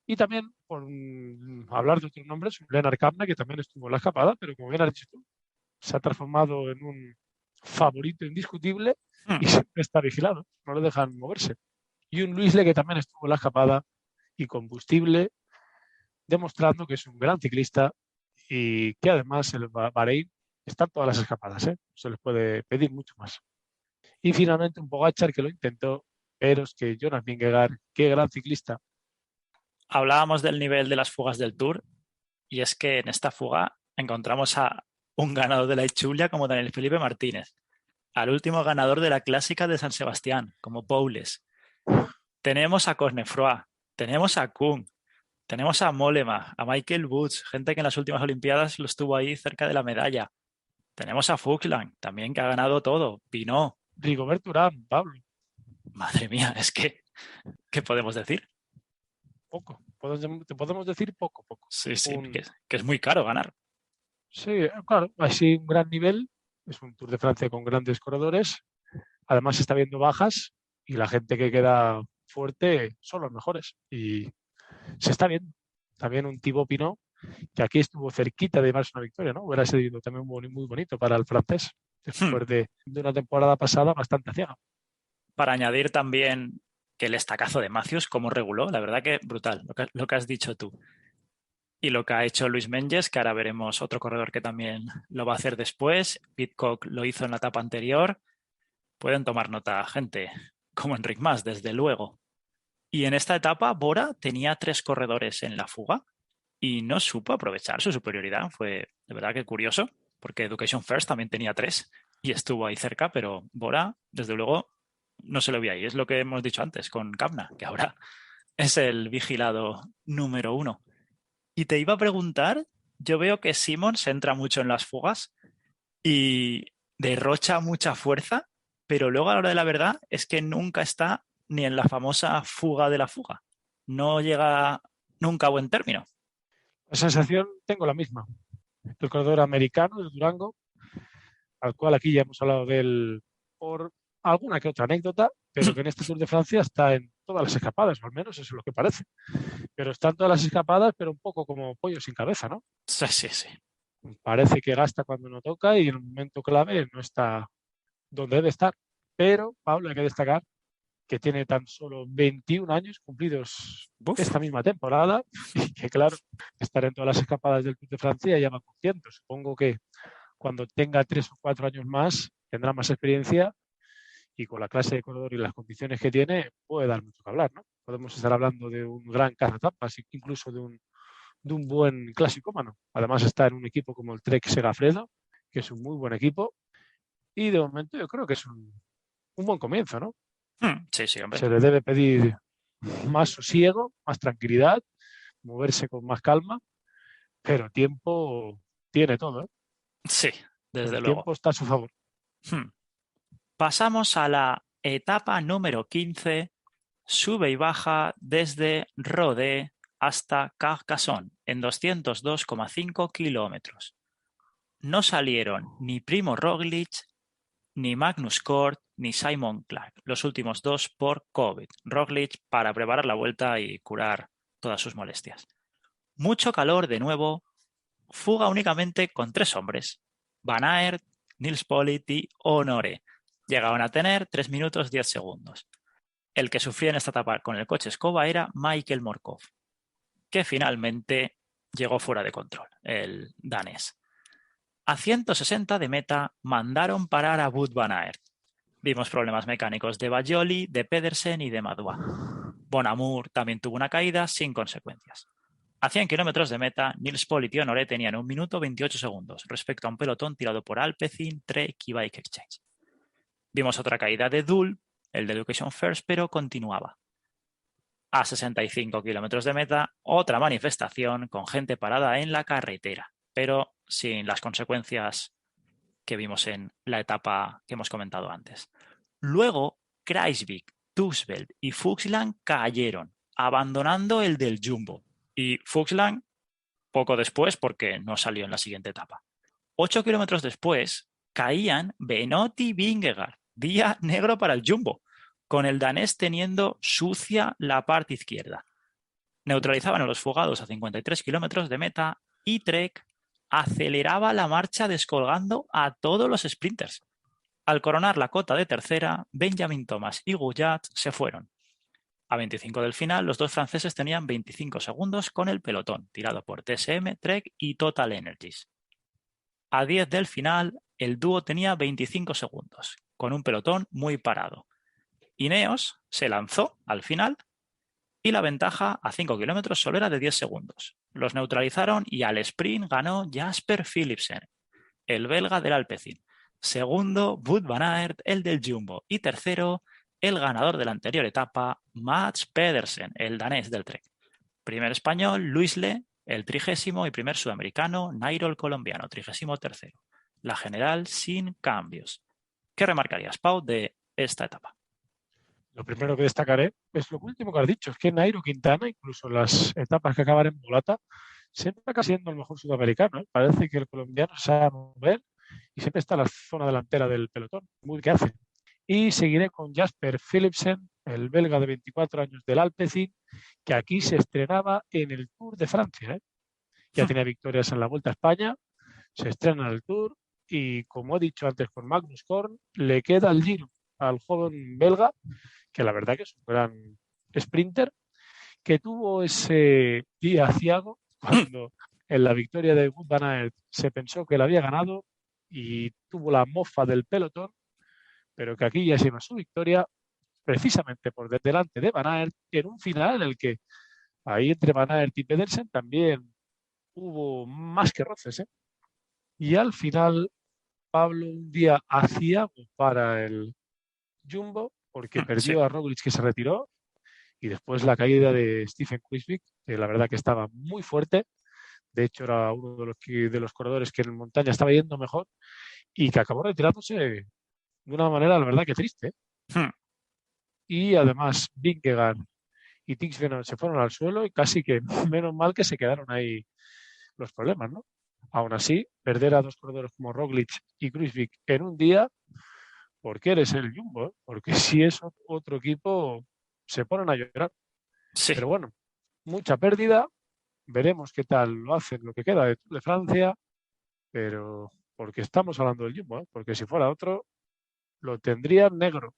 Y también, por hablar de otros nombres, Lennart Kämna, que también estuvo en la escapada, pero como bien has dicho tú, se ha transformado en un favorito indiscutible y siempre está vigilado, no le dejan moverse. Y un Luis Le, que también estuvo en la escapada y combustible, demostrando que es un gran ciclista y que además el Bahrein está en todas las escapadas, ¿eh? Se les puede pedir mucho más. Y finalmente un Pogačar que lo intentó, pero es que Jonas Vingegaard, qué gran ciclista. Hablábamos del nivel de las fugas del Tour y es que en esta fuga encontramos a un ganador de la Itzulia como Daniel Felipe Martínez, al último ganador de la Clásica de San Sebastián como Poules. Tenemos a Cosnefroy, tenemos a Kuhn, tenemos a Mollema, a Michael Woods, gente que en las últimas Olimpiadas lo estuvo ahí cerca de la medalla. Tenemos a Fuchsland, también que ha ganado todo. Pinot. Rigobert Urán, Pablo. Madre mía, es que, ¿qué podemos decir? Poco. Te podemos decir poco. Sí, que es muy caro ganar. Sí, claro, así un gran nivel. Es un Tour de Francia con grandes corredores. Además está viendo bajas y la gente que queda fuerte son los mejores. Y se está viendo. También un Thibaut Pinot, que aquí estuvo cerquita de llevarse una victoria, ¿no? Hubiera sido también muy bonito para el francés, después de una temporada pasada bastante ciega. Para añadir también que el estacazo de Matthews, como reguló, la verdad que brutal, lo que has dicho tú. Y lo que ha hecho Luis Menges, que ahora veremos otro corredor que también lo va a hacer después. Pidcock lo hizo en la etapa anterior. Pueden tomar nota, gente, como Enric Mas, desde luego. Y en esta etapa, Bora tenía 3 corredores en la fuga y no supo aprovechar su superioridad. Fue de verdad que curioso, porque Education First también tenía 3 y estuvo ahí cerca, pero Bora, desde luego, no se lo vi ahí. Es lo que hemos dicho antes con Kämna, que ahora es el vigilado número 1. Y te iba a preguntar, yo veo que Simon se entra mucho en las fugas y derrocha mucha fuerza, pero luego a la hora de la verdad es que nunca está ni en la famosa fuga de la fuga. No llega nunca a buen término. La sensación tengo la misma. El corredor americano de Durango, al cual aquí ya hemos hablado de él por alguna que otra anécdota, pero que en este Tour de Francia está en todas las escapadas, o al menos eso es lo que parece. Pero está en todas las escapadas, pero un poco como pollo sin cabeza, ¿no? Sí. Parece que gasta cuando no toca y en un momento clave no está donde debe estar. Pero, Pablo, hay que destacar que tiene tan solo 21 años cumplidos Uf. esta misma temporada y que, claro, estar en todas las escapadas del Tour de Francia ya va con cientos. Supongo que cuando tenga 3 o 4 años más tendrá más experiencia y con la clase de corredor y las condiciones que tiene puede dar mucho que hablar, ¿no? Podemos estar hablando de un gran cazatapas, incluso de un buen clasicómano. Además está en un equipo como el Trek Segafredo, que es un muy buen equipo y de momento yo creo que es un buen comienzo, ¿no? Sí, sí, hombre. Se le debe pedir más sosiego, más tranquilidad, moverse con más calma, pero tiempo tiene todo, ¿eh? Sí, desde El luego. tiempo está a su favor. Pasamos a la etapa número 15, sube y baja desde Rodé hasta Carcassonne en 202,5 kilómetros. No salieron ni Primo Roglic, ni Magnus Cort, ni Simon Clark, los últimos dos por COVID. Roglic para preparar la vuelta y curar todas sus molestias. Mucho calor de nuevo, fuga únicamente con 3 hombres, Van Aert, Nils Politt y Honoré. Llegaban a tener 3 minutos 10 segundos. El que sufría en esta etapa con el coche escoba era Michael Morkov, que finalmente llegó fuera de control, el danés. A 160 de meta mandaron parar a Wout van Aert. Vimos problemas mecánicos de Bajoli, de Pedersen y de Madua. Bonamur también tuvo una caída sin consecuencias. A 100 kilómetros de meta, Nils Politt y Honoré tenían 1 minuto 28 segundos respecto a un pelotón tirado por Alpecin, Trek y Bike Exchange. Vimos otra caída de Dul, el de Education First, pero continuaba. A 65 kilómetros de meta, otra manifestación con gente parada en la carretera, pero sin las consecuencias que vimos en la etapa que hemos comentado antes. Luego, Kruijswijk, Tuxveld y Fuxland cayeron, abandonando el del Jumbo. Y Fuxland poco después porque no salió en la siguiente etapa. 8 kilómetros después, caían Benoit y Vingegaard, día negro para el Jumbo, con el danés teniendo sucia la parte izquierda. Neutralizaban a los fugados a 53 kilómetros de meta y Trek aceleraba la marcha descolgando a todos los sprinters. Al coronar la cota de tercera, Benjamin Thomas y Gouillat se fueron. A 25 del final, los dos franceses tenían 25 segundos con el pelotón, tirado por TSM, Trek y Total Energies. A 10 del final, el dúo tenía 25 segundos, con un pelotón muy parado. Ineos se lanzó al final y la ventaja a 5 kilómetros solo era de 10 segundos. Los neutralizaron y al sprint ganó Jasper Philipsen, el belga del Alpecin. Segundo, Wout van Aert, el del Jumbo. Y tercero, el ganador de la anterior etapa, Mats Pedersen, el danés del Trek. Primer español, Luis Le, el 30º, y primer sudamericano, Nairo, el colombiano, 33º. La general sin cambios. ¿Qué remarcarías, Pau, de esta etapa? Lo primero que destacaré es lo último que has dicho, es que Nairo Quintana, incluso las etapas que acaban en mulata, siempre acaba siendo el mejor sudamericano, ¿eh? Parece que el colombiano se sabe mover y siempre está en la zona delantera del pelotón, muy que hace. Y seguiré con Jasper Philipsen, el belga de 24 años del Alpecin, que aquí se estrenaba en el Tour de Francia, ¿eh? Ya tenía victorias en la Vuelta a España, se estrena en el Tour y, como he dicho antes con Magnus Korn, le queda el Giro al joven belga, que la verdad que es un gran sprinter, que tuvo ese día aciago cuando en la victoria de Wout van Aert se pensó que la había ganado y tuvo la mofa del pelotón, pero que aquí ya se iba su victoria precisamente por delante de Van Aert en un final en el que ahí entre Van Aert y Pedersen también hubo más que roces, ¿eh? Y al final, Pablo, un día aciago para el Jumbo porque Sí. perdió a Roglic, que se retiró, y después la caída de Stephen Kruijswijk, que la verdad que estaba muy fuerte. De hecho, era uno de los corredores que en montaña estaba yendo mejor y que acabó retirándose de una manera, la verdad, que triste, ¿eh? Y además, Vingegaard y Tixveno se fueron al suelo y casi que menos mal que se quedaron ahí los problemas, ¿no? Aún así, perder a dos corredores como Roglic y Kruijswijk en un día, porque eres el Jumbo, ¿eh? Porque si es otro equipo, se ponen a llorar. Sí. Pero bueno, mucha pérdida. Veremos qué tal lo hacen lo que queda de Tour de Francia, pero porque estamos hablando del Jumbo, ¿eh? Porque si fuera otro, lo tendrían negro.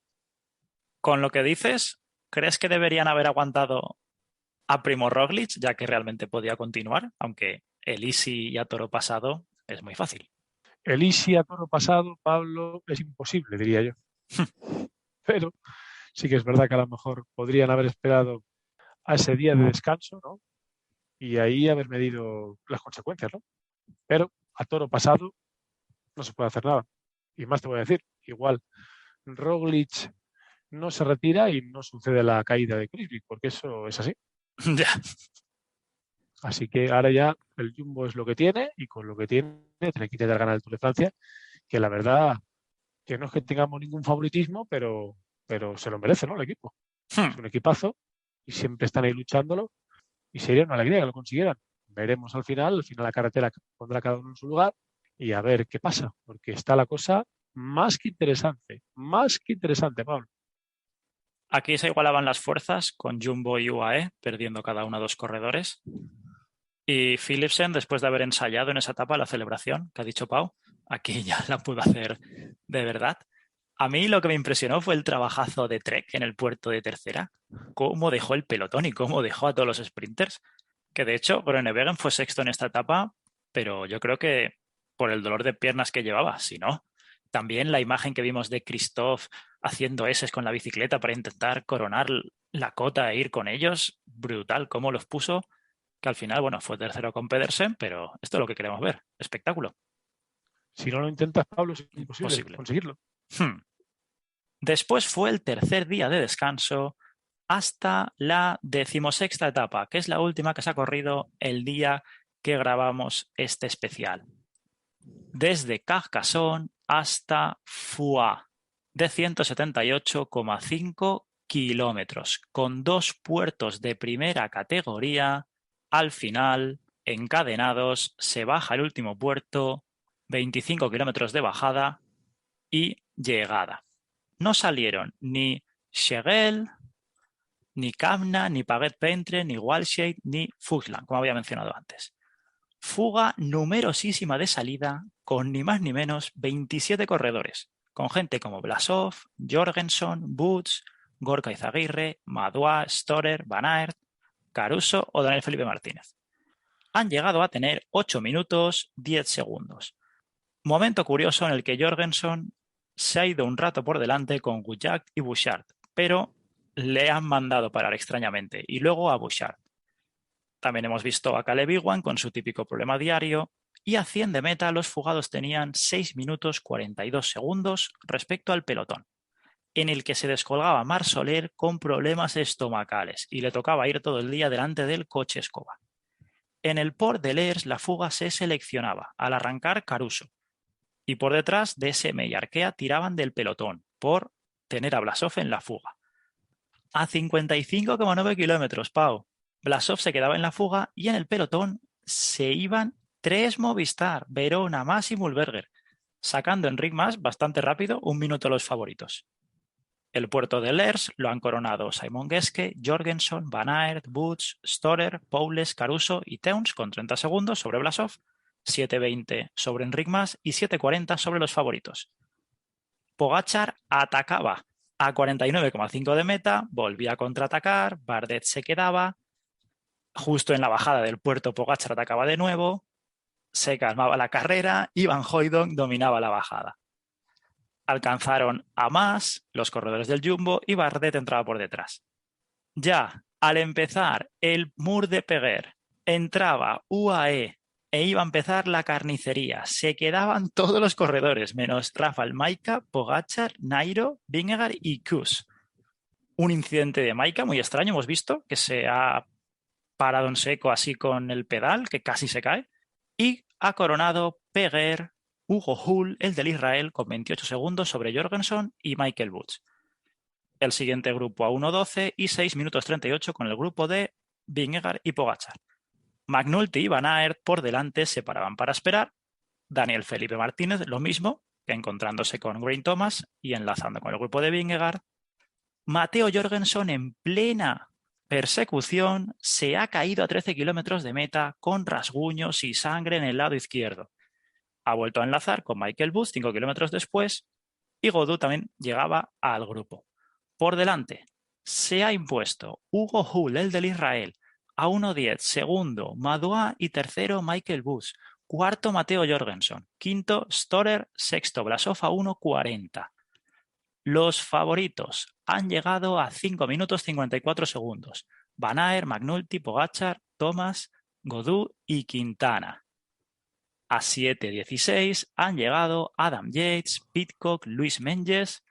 Con lo que dices, ¿crees que deberían haber aguantado a Primo Roglic, ya que realmente podía continuar? Aunque el easy y a toro pasado es muy fácil. El easy a toro pasado, Pablo, es imposible, diría yo. Pero sí que es verdad que a lo mejor podrían haber esperado a ese día de descanso, ¿no? Y ahí haber medido las consecuencias, ¿no? Pero a toro pasado no se puede hacer nada. Y más te voy a decir, igual Roglic no se retira y no sucede la caída de Kruijswijk, porque eso es así. Ya. Así que ahora ya el Jumbo es lo que tiene y con lo que tiene tiene que intentar ganar el Tour de Francia, que la verdad que no es que tengamos ningún favoritismo, pero se lo merece, ¿no? El equipo. Es un equipazo y siempre están ahí luchándolo y sería una alegría que lo consiguieran. Veremos al final la carretera pondrá cada uno en su lugar y a ver qué pasa, porque está la cosa más que interesante, Pablo. Aquí se igualaban las fuerzas con Jumbo y UAE, perdiendo cada uno 2 corredores. Y Philipsen, después de haber ensayado en esa etapa la celebración que ha dicho Pau, aquí ya la pudo hacer de verdad. A mí lo que me impresionó fue el trabajazo de Trek en el puerto de tercera, cómo dejó el pelotón y cómo dejó a todos los sprinters, que de hecho Groenewegen fue sexto en esta etapa, pero yo creo que por el dolor de piernas que llevaba, si no. También la imagen que vimos de Christophe haciendo S con la bicicleta para intentar coronar la cota e ir con ellos, brutal cómo los puso, que al final, bueno, fue tercero con Pedersen, pero esto es lo que queremos ver, espectáculo. Si no lo intentas, Pablo, es imposible Posible. conseguirlo. Después fue el tercer día de descanso hasta la 16ª etapa, que es la última que se ha corrido el día que grabamos este especial. Desde Carcassonne hasta Foix, de 178,5 kilómetros, con 2 puertos de primera categoría. Al final, encadenados, se baja el último puerto, 25 kilómetros de bajada y llegada. No salieron ni Chegel, ni Camna, ni Paget-Pentre, ni Walshade, ni Fuchsland, como había mencionado antes. Fuga numerosísima de salida, con ni más ni menos 27 corredores, con gente como Blasov, Jorgenson, Boots, Gorka Izaguirre, Madua, Storer, Van Aert, Caruso o Daniel Felipe Martínez. Han llegado a tener 8 minutos 10 segundos. Momento curioso en el que Jorgenson se ha ido un rato por delante con Gujak y Bouchard, pero le han mandado parar extrañamente, y luego a Bouchard. También hemos visto a Caleb Ewan con su típico problema diario, y a 100 de meta los fugados tenían 6 minutos 42 segundos respecto al pelotón, en el que se descolgaba Marc Soler con problemas estomacales y le tocaba ir todo el día delante del coche escoba. En el Port de Lers la fuga se seleccionaba al arrancar Caruso, y por detrás DSM y Arkea tiraban del pelotón por tener a Blasov en la fuga. A 55,9 kilómetros, Pau, Blasov se quedaba en la fuga y en el pelotón se iban 3 Movistar, Verona, Mas y Mühlberger, sacando Enric Mas bastante rápido 1 minuto a los favoritos. El puerto de Lers lo han coronado Simon Geschke, Jorgenson, Van Aert, Boots, Storer, Poules, Caruso y Teuns con 30 segundos sobre Blasov, 7:20 sobre Enric Mas y 7:40 sobre los favoritos. Pogačar atacaba a 49,5 de meta, volvía a contraatacar, Bardet se quedaba, justo en la bajada del puerto Pogačar atacaba de nuevo, se calmaba la carrera y Van Hooijdonk dominaba la bajada. Alcanzaron a Mas, los corredores del Jumbo, y Bardet entraba por detrás. Ya al empezar el Mur de Péguer, entraba UAE e iba a empezar la carnicería. Se quedaban todos los corredores, menos Rafał Majka, Pogačar, Nairo, Vingegaard y Kuss. Un incidente de Majka muy extraño, hemos visto, que se ha parado en seco así con el pedal, que casi se cae, y ha coronado Péguer, Hugo Hull, el del Israel, con 28 segundos sobre Jorgenson y Michael Woods. El siguiente grupo a 1:12 y 6 minutos 38 con el grupo de Vingegaard y Pogačar. McNulty y Van Aert por delante se paraban para esperar. Daniel Felipe Martínez lo mismo, que encontrándose con Geraint Thomas y enlazando con el grupo de Vingegaard. Matteo Jorgenson en plena persecución se ha caído a 13 kilómetros de meta con rasguños y sangre en el lado izquierdo. Ha vuelto a enlazar con Michael Woods 5 kilómetros después y Godou también llegaba al grupo. Por delante se ha impuesto Hugo Hull, el del Israel, a 1.10, segundo Madoua y tercero Michael Woods, cuarto Matteo Jorgensen, quinto Storer, sexto Blasov a 1.40. Los favoritos han llegado a 5 minutos 54 segundos. Van Aert, McNulty, Pogačar, Thomas, Godú y Quintana. A 7.16 han llegado Adam Yates, Pidcock, Luis Menges,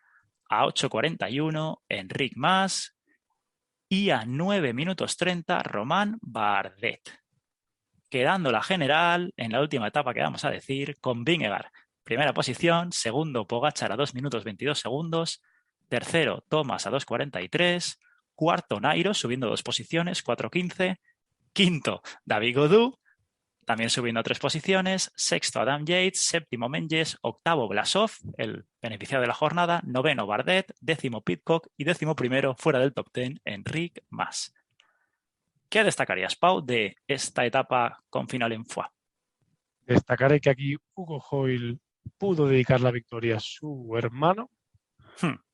a 8.41 Enric Mas y a 9 minutos 30 Romain Bardet. Quedando la general en la última etapa que vamos a decir con Vingegaard. Primera posición, segundo Pogačar a 2 minutos 22 segundos, tercero Thomas a 2.43, cuarto Nairo subiendo 2 posiciones, 4.15, quinto David Godú, también subiendo 3 posiciones, sexto Adam Yates, séptimo Menges, octavo Blasov, el beneficiado de la jornada, noveno Bardet, décimo Pidcock y décimo primero fuera del top 10 Enric Mas. ¿Qué destacarías, Pau, de esta etapa con final en Foix? Destacaré que aquí Hugo Hoyle pudo dedicar la victoria a su hermano.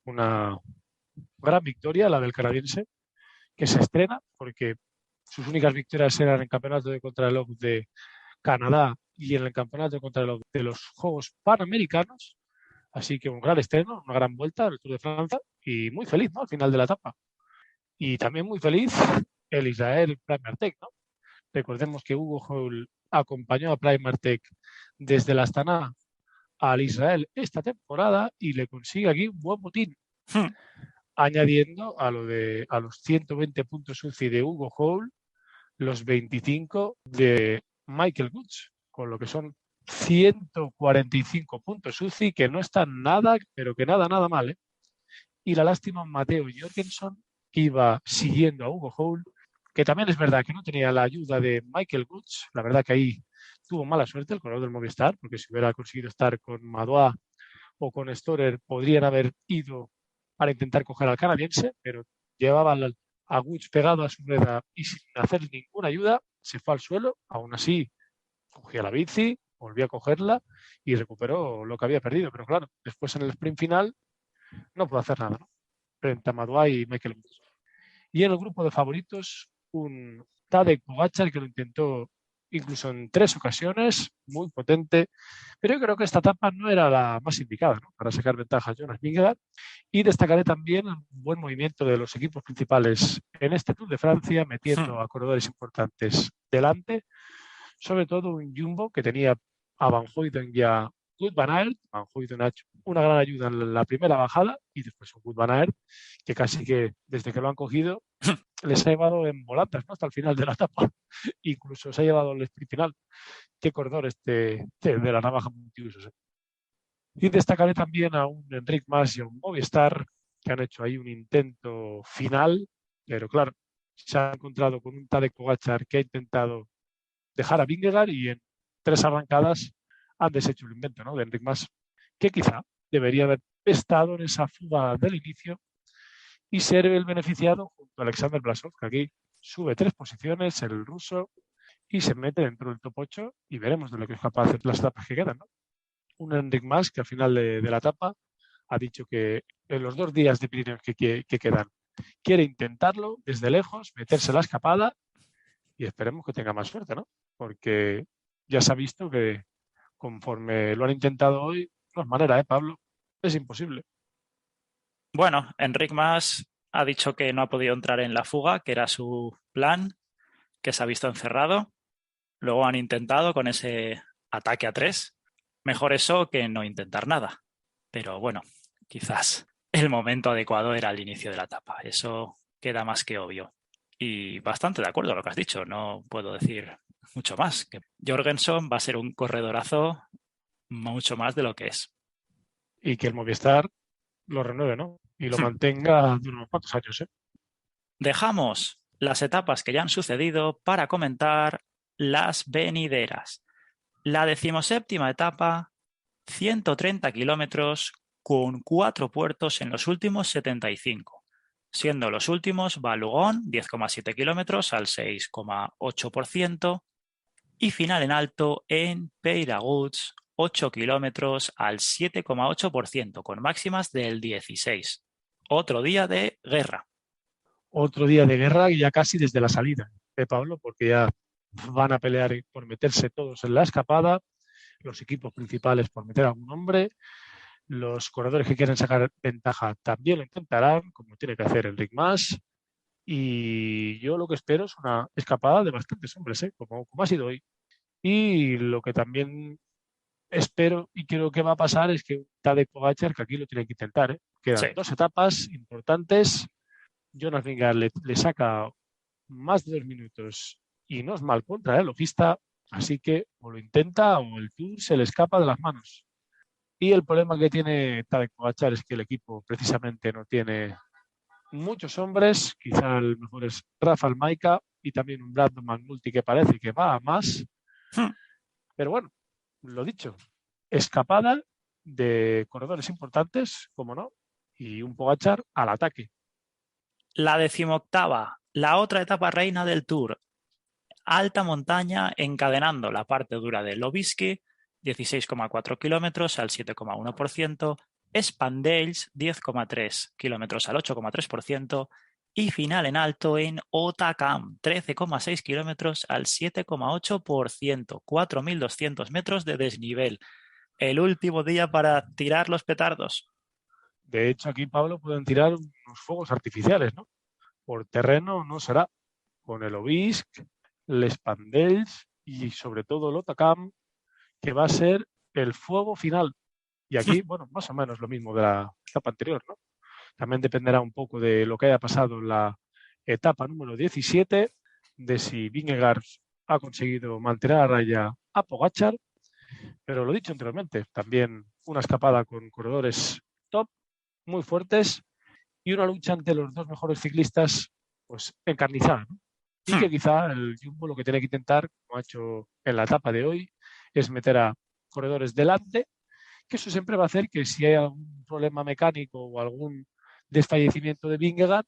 Una gran victoria, la del canadiense, que se estrena porque sus únicas victorias eran en el campeonato de contrarreloj de Canadá y en el campeonato de contrarreloj de los Juegos Panamericanos. Así que un gran estreno, una gran vuelta del Tour de Francia y muy feliz, ¿no?, al final de la etapa. Y también muy feliz el Israel Primertech, ¿no? Recordemos que Hugo Hoyle acompañó a Primertech desde la Astana al Israel esta temporada y le consigue aquí un buen botín, añadiendo a los 120 puntos UCI de Hugo Hoyle los 25 de Michael Woods, con lo que son 145 puntos UCI, que no están nada, pero que nada mal, ¿eh? Y la lástima, Matteo Jorgensen iba siguiendo a Hugo Hoyle, que también es verdad que no tenía la ayuda de Michael Woods. La verdad que ahí tuvo mala suerte el corredor del Movistar, porque si hubiera conseguido estar con Madoua o con Storer, podrían haber ido para intentar coger al canadiense, pero llevaban a Woods pegado a su rueda y sin hacer ninguna ayuda, se fue al suelo. Aún así, cogía la bici, volvió a cogerla y recuperó lo que había perdido. Pero claro, después en el sprint final no pudo hacer nada, ¿no?, frente a Madoua y Michael Woods. Y en el grupo de favoritos, un Tadej Pogačar que lo intentó incluso en 3 ocasiones, muy potente, pero yo creo que esta etapa no era la más indicada, ¿no?, para sacar ventaja a Jonas Vingegaard. Y destacaré también un buen movimiento de los equipos principales en este Tour de Francia, metiendo a corredores importantes delante, sobre todo un Jumbo que tenía a Van Hoyden y a Wout van Aert. Van Hoyden ha hecho una gran ayuda en la primera bajada y después un Wout van Aert que casi que desde que lo han cogido les ha llevado en volandas, ¿no?, hasta el final de la etapa. Incluso se ha llevado el sprint final. Qué corredor de la navaja multiusos, ¿eh? Y destacaré también a un Enric Mas y a un Movistar que han hecho ahí un intento final, pero claro, se ha encontrado con un Tadej Pogačar que ha intentado dejar a Vingegaard y en 3 arrancadas han deshecho el invento, ¿no?, de Enric Mas, que quizá debería haber estado en esa fuga del inicio y ser el beneficiado junto a Alexander Blasov, que aquí sube 3 posiciones, el ruso, y se mete dentro del top 8 y veremos de lo que es capaz de las etapas que quedan, ¿no? Un Enric Mas que al final de la etapa ha dicho que en los 2 días de Pirineos que quedan quiere intentarlo desde lejos, meterse la escapada y esperemos que tenga más suerte, ¿no? Porque ya se ha visto que conforme lo han intentado hoy, no es manera, Pablo? Es imposible. Bueno, Enric Mas ha dicho que no ha podido entrar en la fuga, que era su plan, que se ha visto encerrado. Luego han intentado con ese ataque a 3. Mejor eso que no intentar nada. Pero bueno, quizás el momento adecuado era el inicio de la etapa. Eso queda más que obvio. Y bastante de acuerdo a lo que has dicho. No puedo decir mucho más. Que Jorgensen va a ser un corredorazo mucho más de lo que es. Y que el Movistar lo renueve, ¿no? Y lo mantenga durante unos cuantos años, ¿eh? Dejamos las etapas que ya han sucedido para comentar las venideras. La 17ª etapa, 130 kilómetros con 4 puertos en los últimos 75, siendo los últimos Valugón, 10,7 kilómetros al 6,8%, y final en alto en Peyraguts, 8 kilómetros al 7,8%, con máximas del 16. Otro día de guerra. Otro día de guerra ya casi desde la salida, Pablo, porque ya van a pelear por meterse todos en la escapada, los equipos principales por meter a algún hombre, los corredores que quieren sacar ventaja también lo intentarán, como tiene que hacer Enric Mas, y yo lo que espero es una escapada de bastantes hombres, como ha sido hoy. Y lo que también espero y creo que va a pasar es que Tadej Pogačar, que aquí lo tiene que intentar, Sí. quedan 2 etapas importantes. Jonas Vingegaard le saca más de 2 minutos y no es mal contra el logista, así que o lo intenta o el Tour se le escapa de las manos. Y el problema que tiene Tadej Pogačar es que el equipo precisamente no tiene muchos hombres, quizá el mejor es Rafael Majka y también un Brandon McNulty que parece que va a más, pero bueno, lo dicho, escapada de corredores importantes, como no, y un Pogačar al ataque. La 18ª, la otra etapa reina del Tour. Alta montaña encadenando la parte dura de Lobiski, 16,4 kilómetros al 7,1%, Spandails, 10,3 kilómetros al 8,3%, y final en alto en Otakam, 13,6 kilómetros al 7,8%, 4.200 metros de desnivel. El último día para tirar los petardos. De hecho, aquí, Pablo, pueden tirar unos fuegos artificiales, ¿no? Por terreno no será. Con el Obisk, Les Pandels y sobre todo el Otakam, que va a ser el fuego final. Y aquí, bueno, más o menos lo mismo de la etapa anterior, ¿no? También dependerá un poco de lo que haya pasado en la etapa número 17, de si Vingegaard ha conseguido mantener a raya a Pogačar, pero lo dicho anteriormente, también una escapada con corredores top, muy fuertes, y una lucha entre los dos mejores ciclistas, pues encarnizada, ¿no? Y que quizá el Jumbo lo que tiene que intentar, como ha hecho en la etapa de hoy, es meter a corredores delante, que eso siempre va a hacer que si hay algún problema mecánico o algún desfallecimiento de Vingegaard,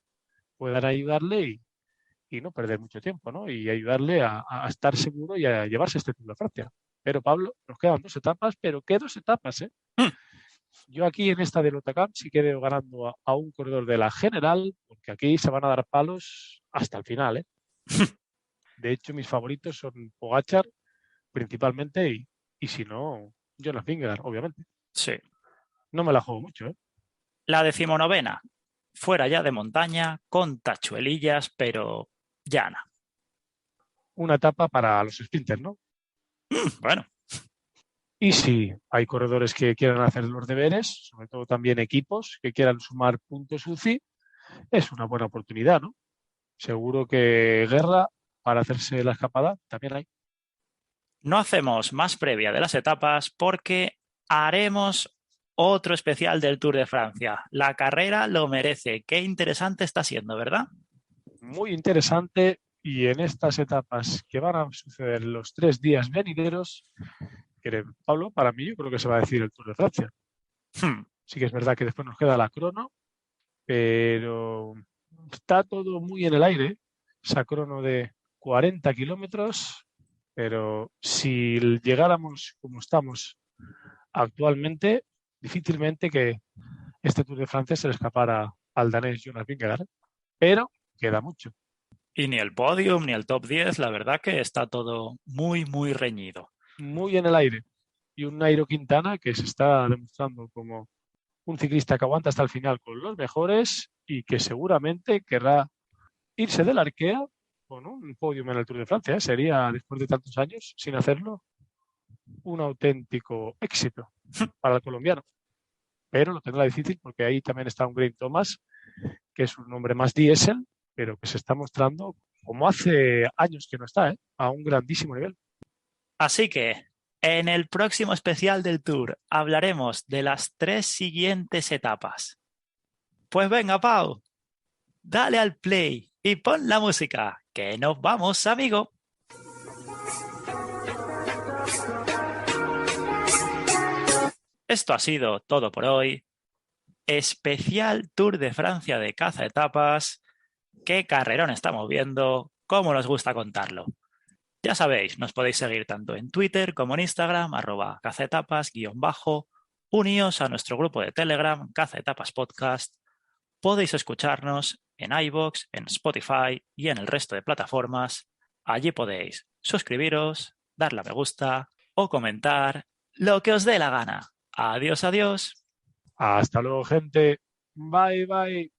puedan ayudarle y no perder mucho tiempo, ¿no? Y ayudarle a estar seguro y a llevarse este Tour de Francia. Pero Pablo, nos quedan 2 etapas, pero ¿qué 2 etapas, eh? Yo aquí en esta del Otacam sí que veo ganando a un corredor de la general, porque aquí se van a dar palos hasta el final, ¿eh? De hecho, mis favoritos son Pogačar, principalmente, y si no, Jonas Vingegaard, obviamente. Sí. No me la juego mucho, ¿eh? La 19ª, fuera ya de montaña, con tachuelillas, pero llana. Una etapa para los sprinters, ¿no? Bueno. Y si hay corredores que quieran hacer los deberes, sobre todo también equipos que quieran sumar puntos UCI, es una buena oportunidad, ¿no? Seguro que guerra para hacerse la escapada también hay. No hacemos más previa de las etapas porque haremos otro especial del Tour de Francia. La carrera lo merece. Qué interesante está siendo, ¿verdad? Muy interesante, y en estas etapas que van a suceder los 3 días venideros, que, Pablo, para mí yo creo que se va a decir el Tour de Francia. Sí que es verdad que después nos queda la crono, pero está todo muy en el aire. Esa crono de 40 kilómetros, pero si llegáramos como estamos actualmente, difícilmente que este Tour de Francia se le escapara al danés Jonas Vingegaard, pero queda mucho. Y ni el podium ni el top 10, la verdad que está todo muy, muy reñido. Muy en el aire. Y un Nairo Quintana que se está demostrando como un ciclista que aguanta hasta el final con los mejores y que seguramente querrá irse del Arkea con un podium en el Tour de Francia, ¿eh? Sería, después de tantos años sin hacerlo, un auténtico éxito para el colombiano. Pero lo tendrá difícil porque ahí también está un Geraint Thomas, que es un hombre más diésel, pero que se está mostrando como hace años que no está, ¿eh? A un grandísimo nivel. Así que en el próximo especial del Tour hablaremos de las 3 siguientes etapas. Pues venga, Pau, dale al play y pon la música, que nos vamos, amigo. Esto ha sido todo por hoy. Especial Tour de Francia de caza etapas. Qué carrerón estamos viendo, cómo nos gusta contarlo. Ya sabéis, nos podéis seguir tanto en Twitter como en Instagram, @cazaetapas_. Uníos a nuestro grupo de Telegram, Caza Etapas Podcast. podéis escucharnos en iVoox, en Spotify y en el resto de plataformas. Allí podéis suscribiros, darle a me gusta o comentar lo que os dé la gana. Adiós, adiós. Hasta luego, gente. Bye, bye.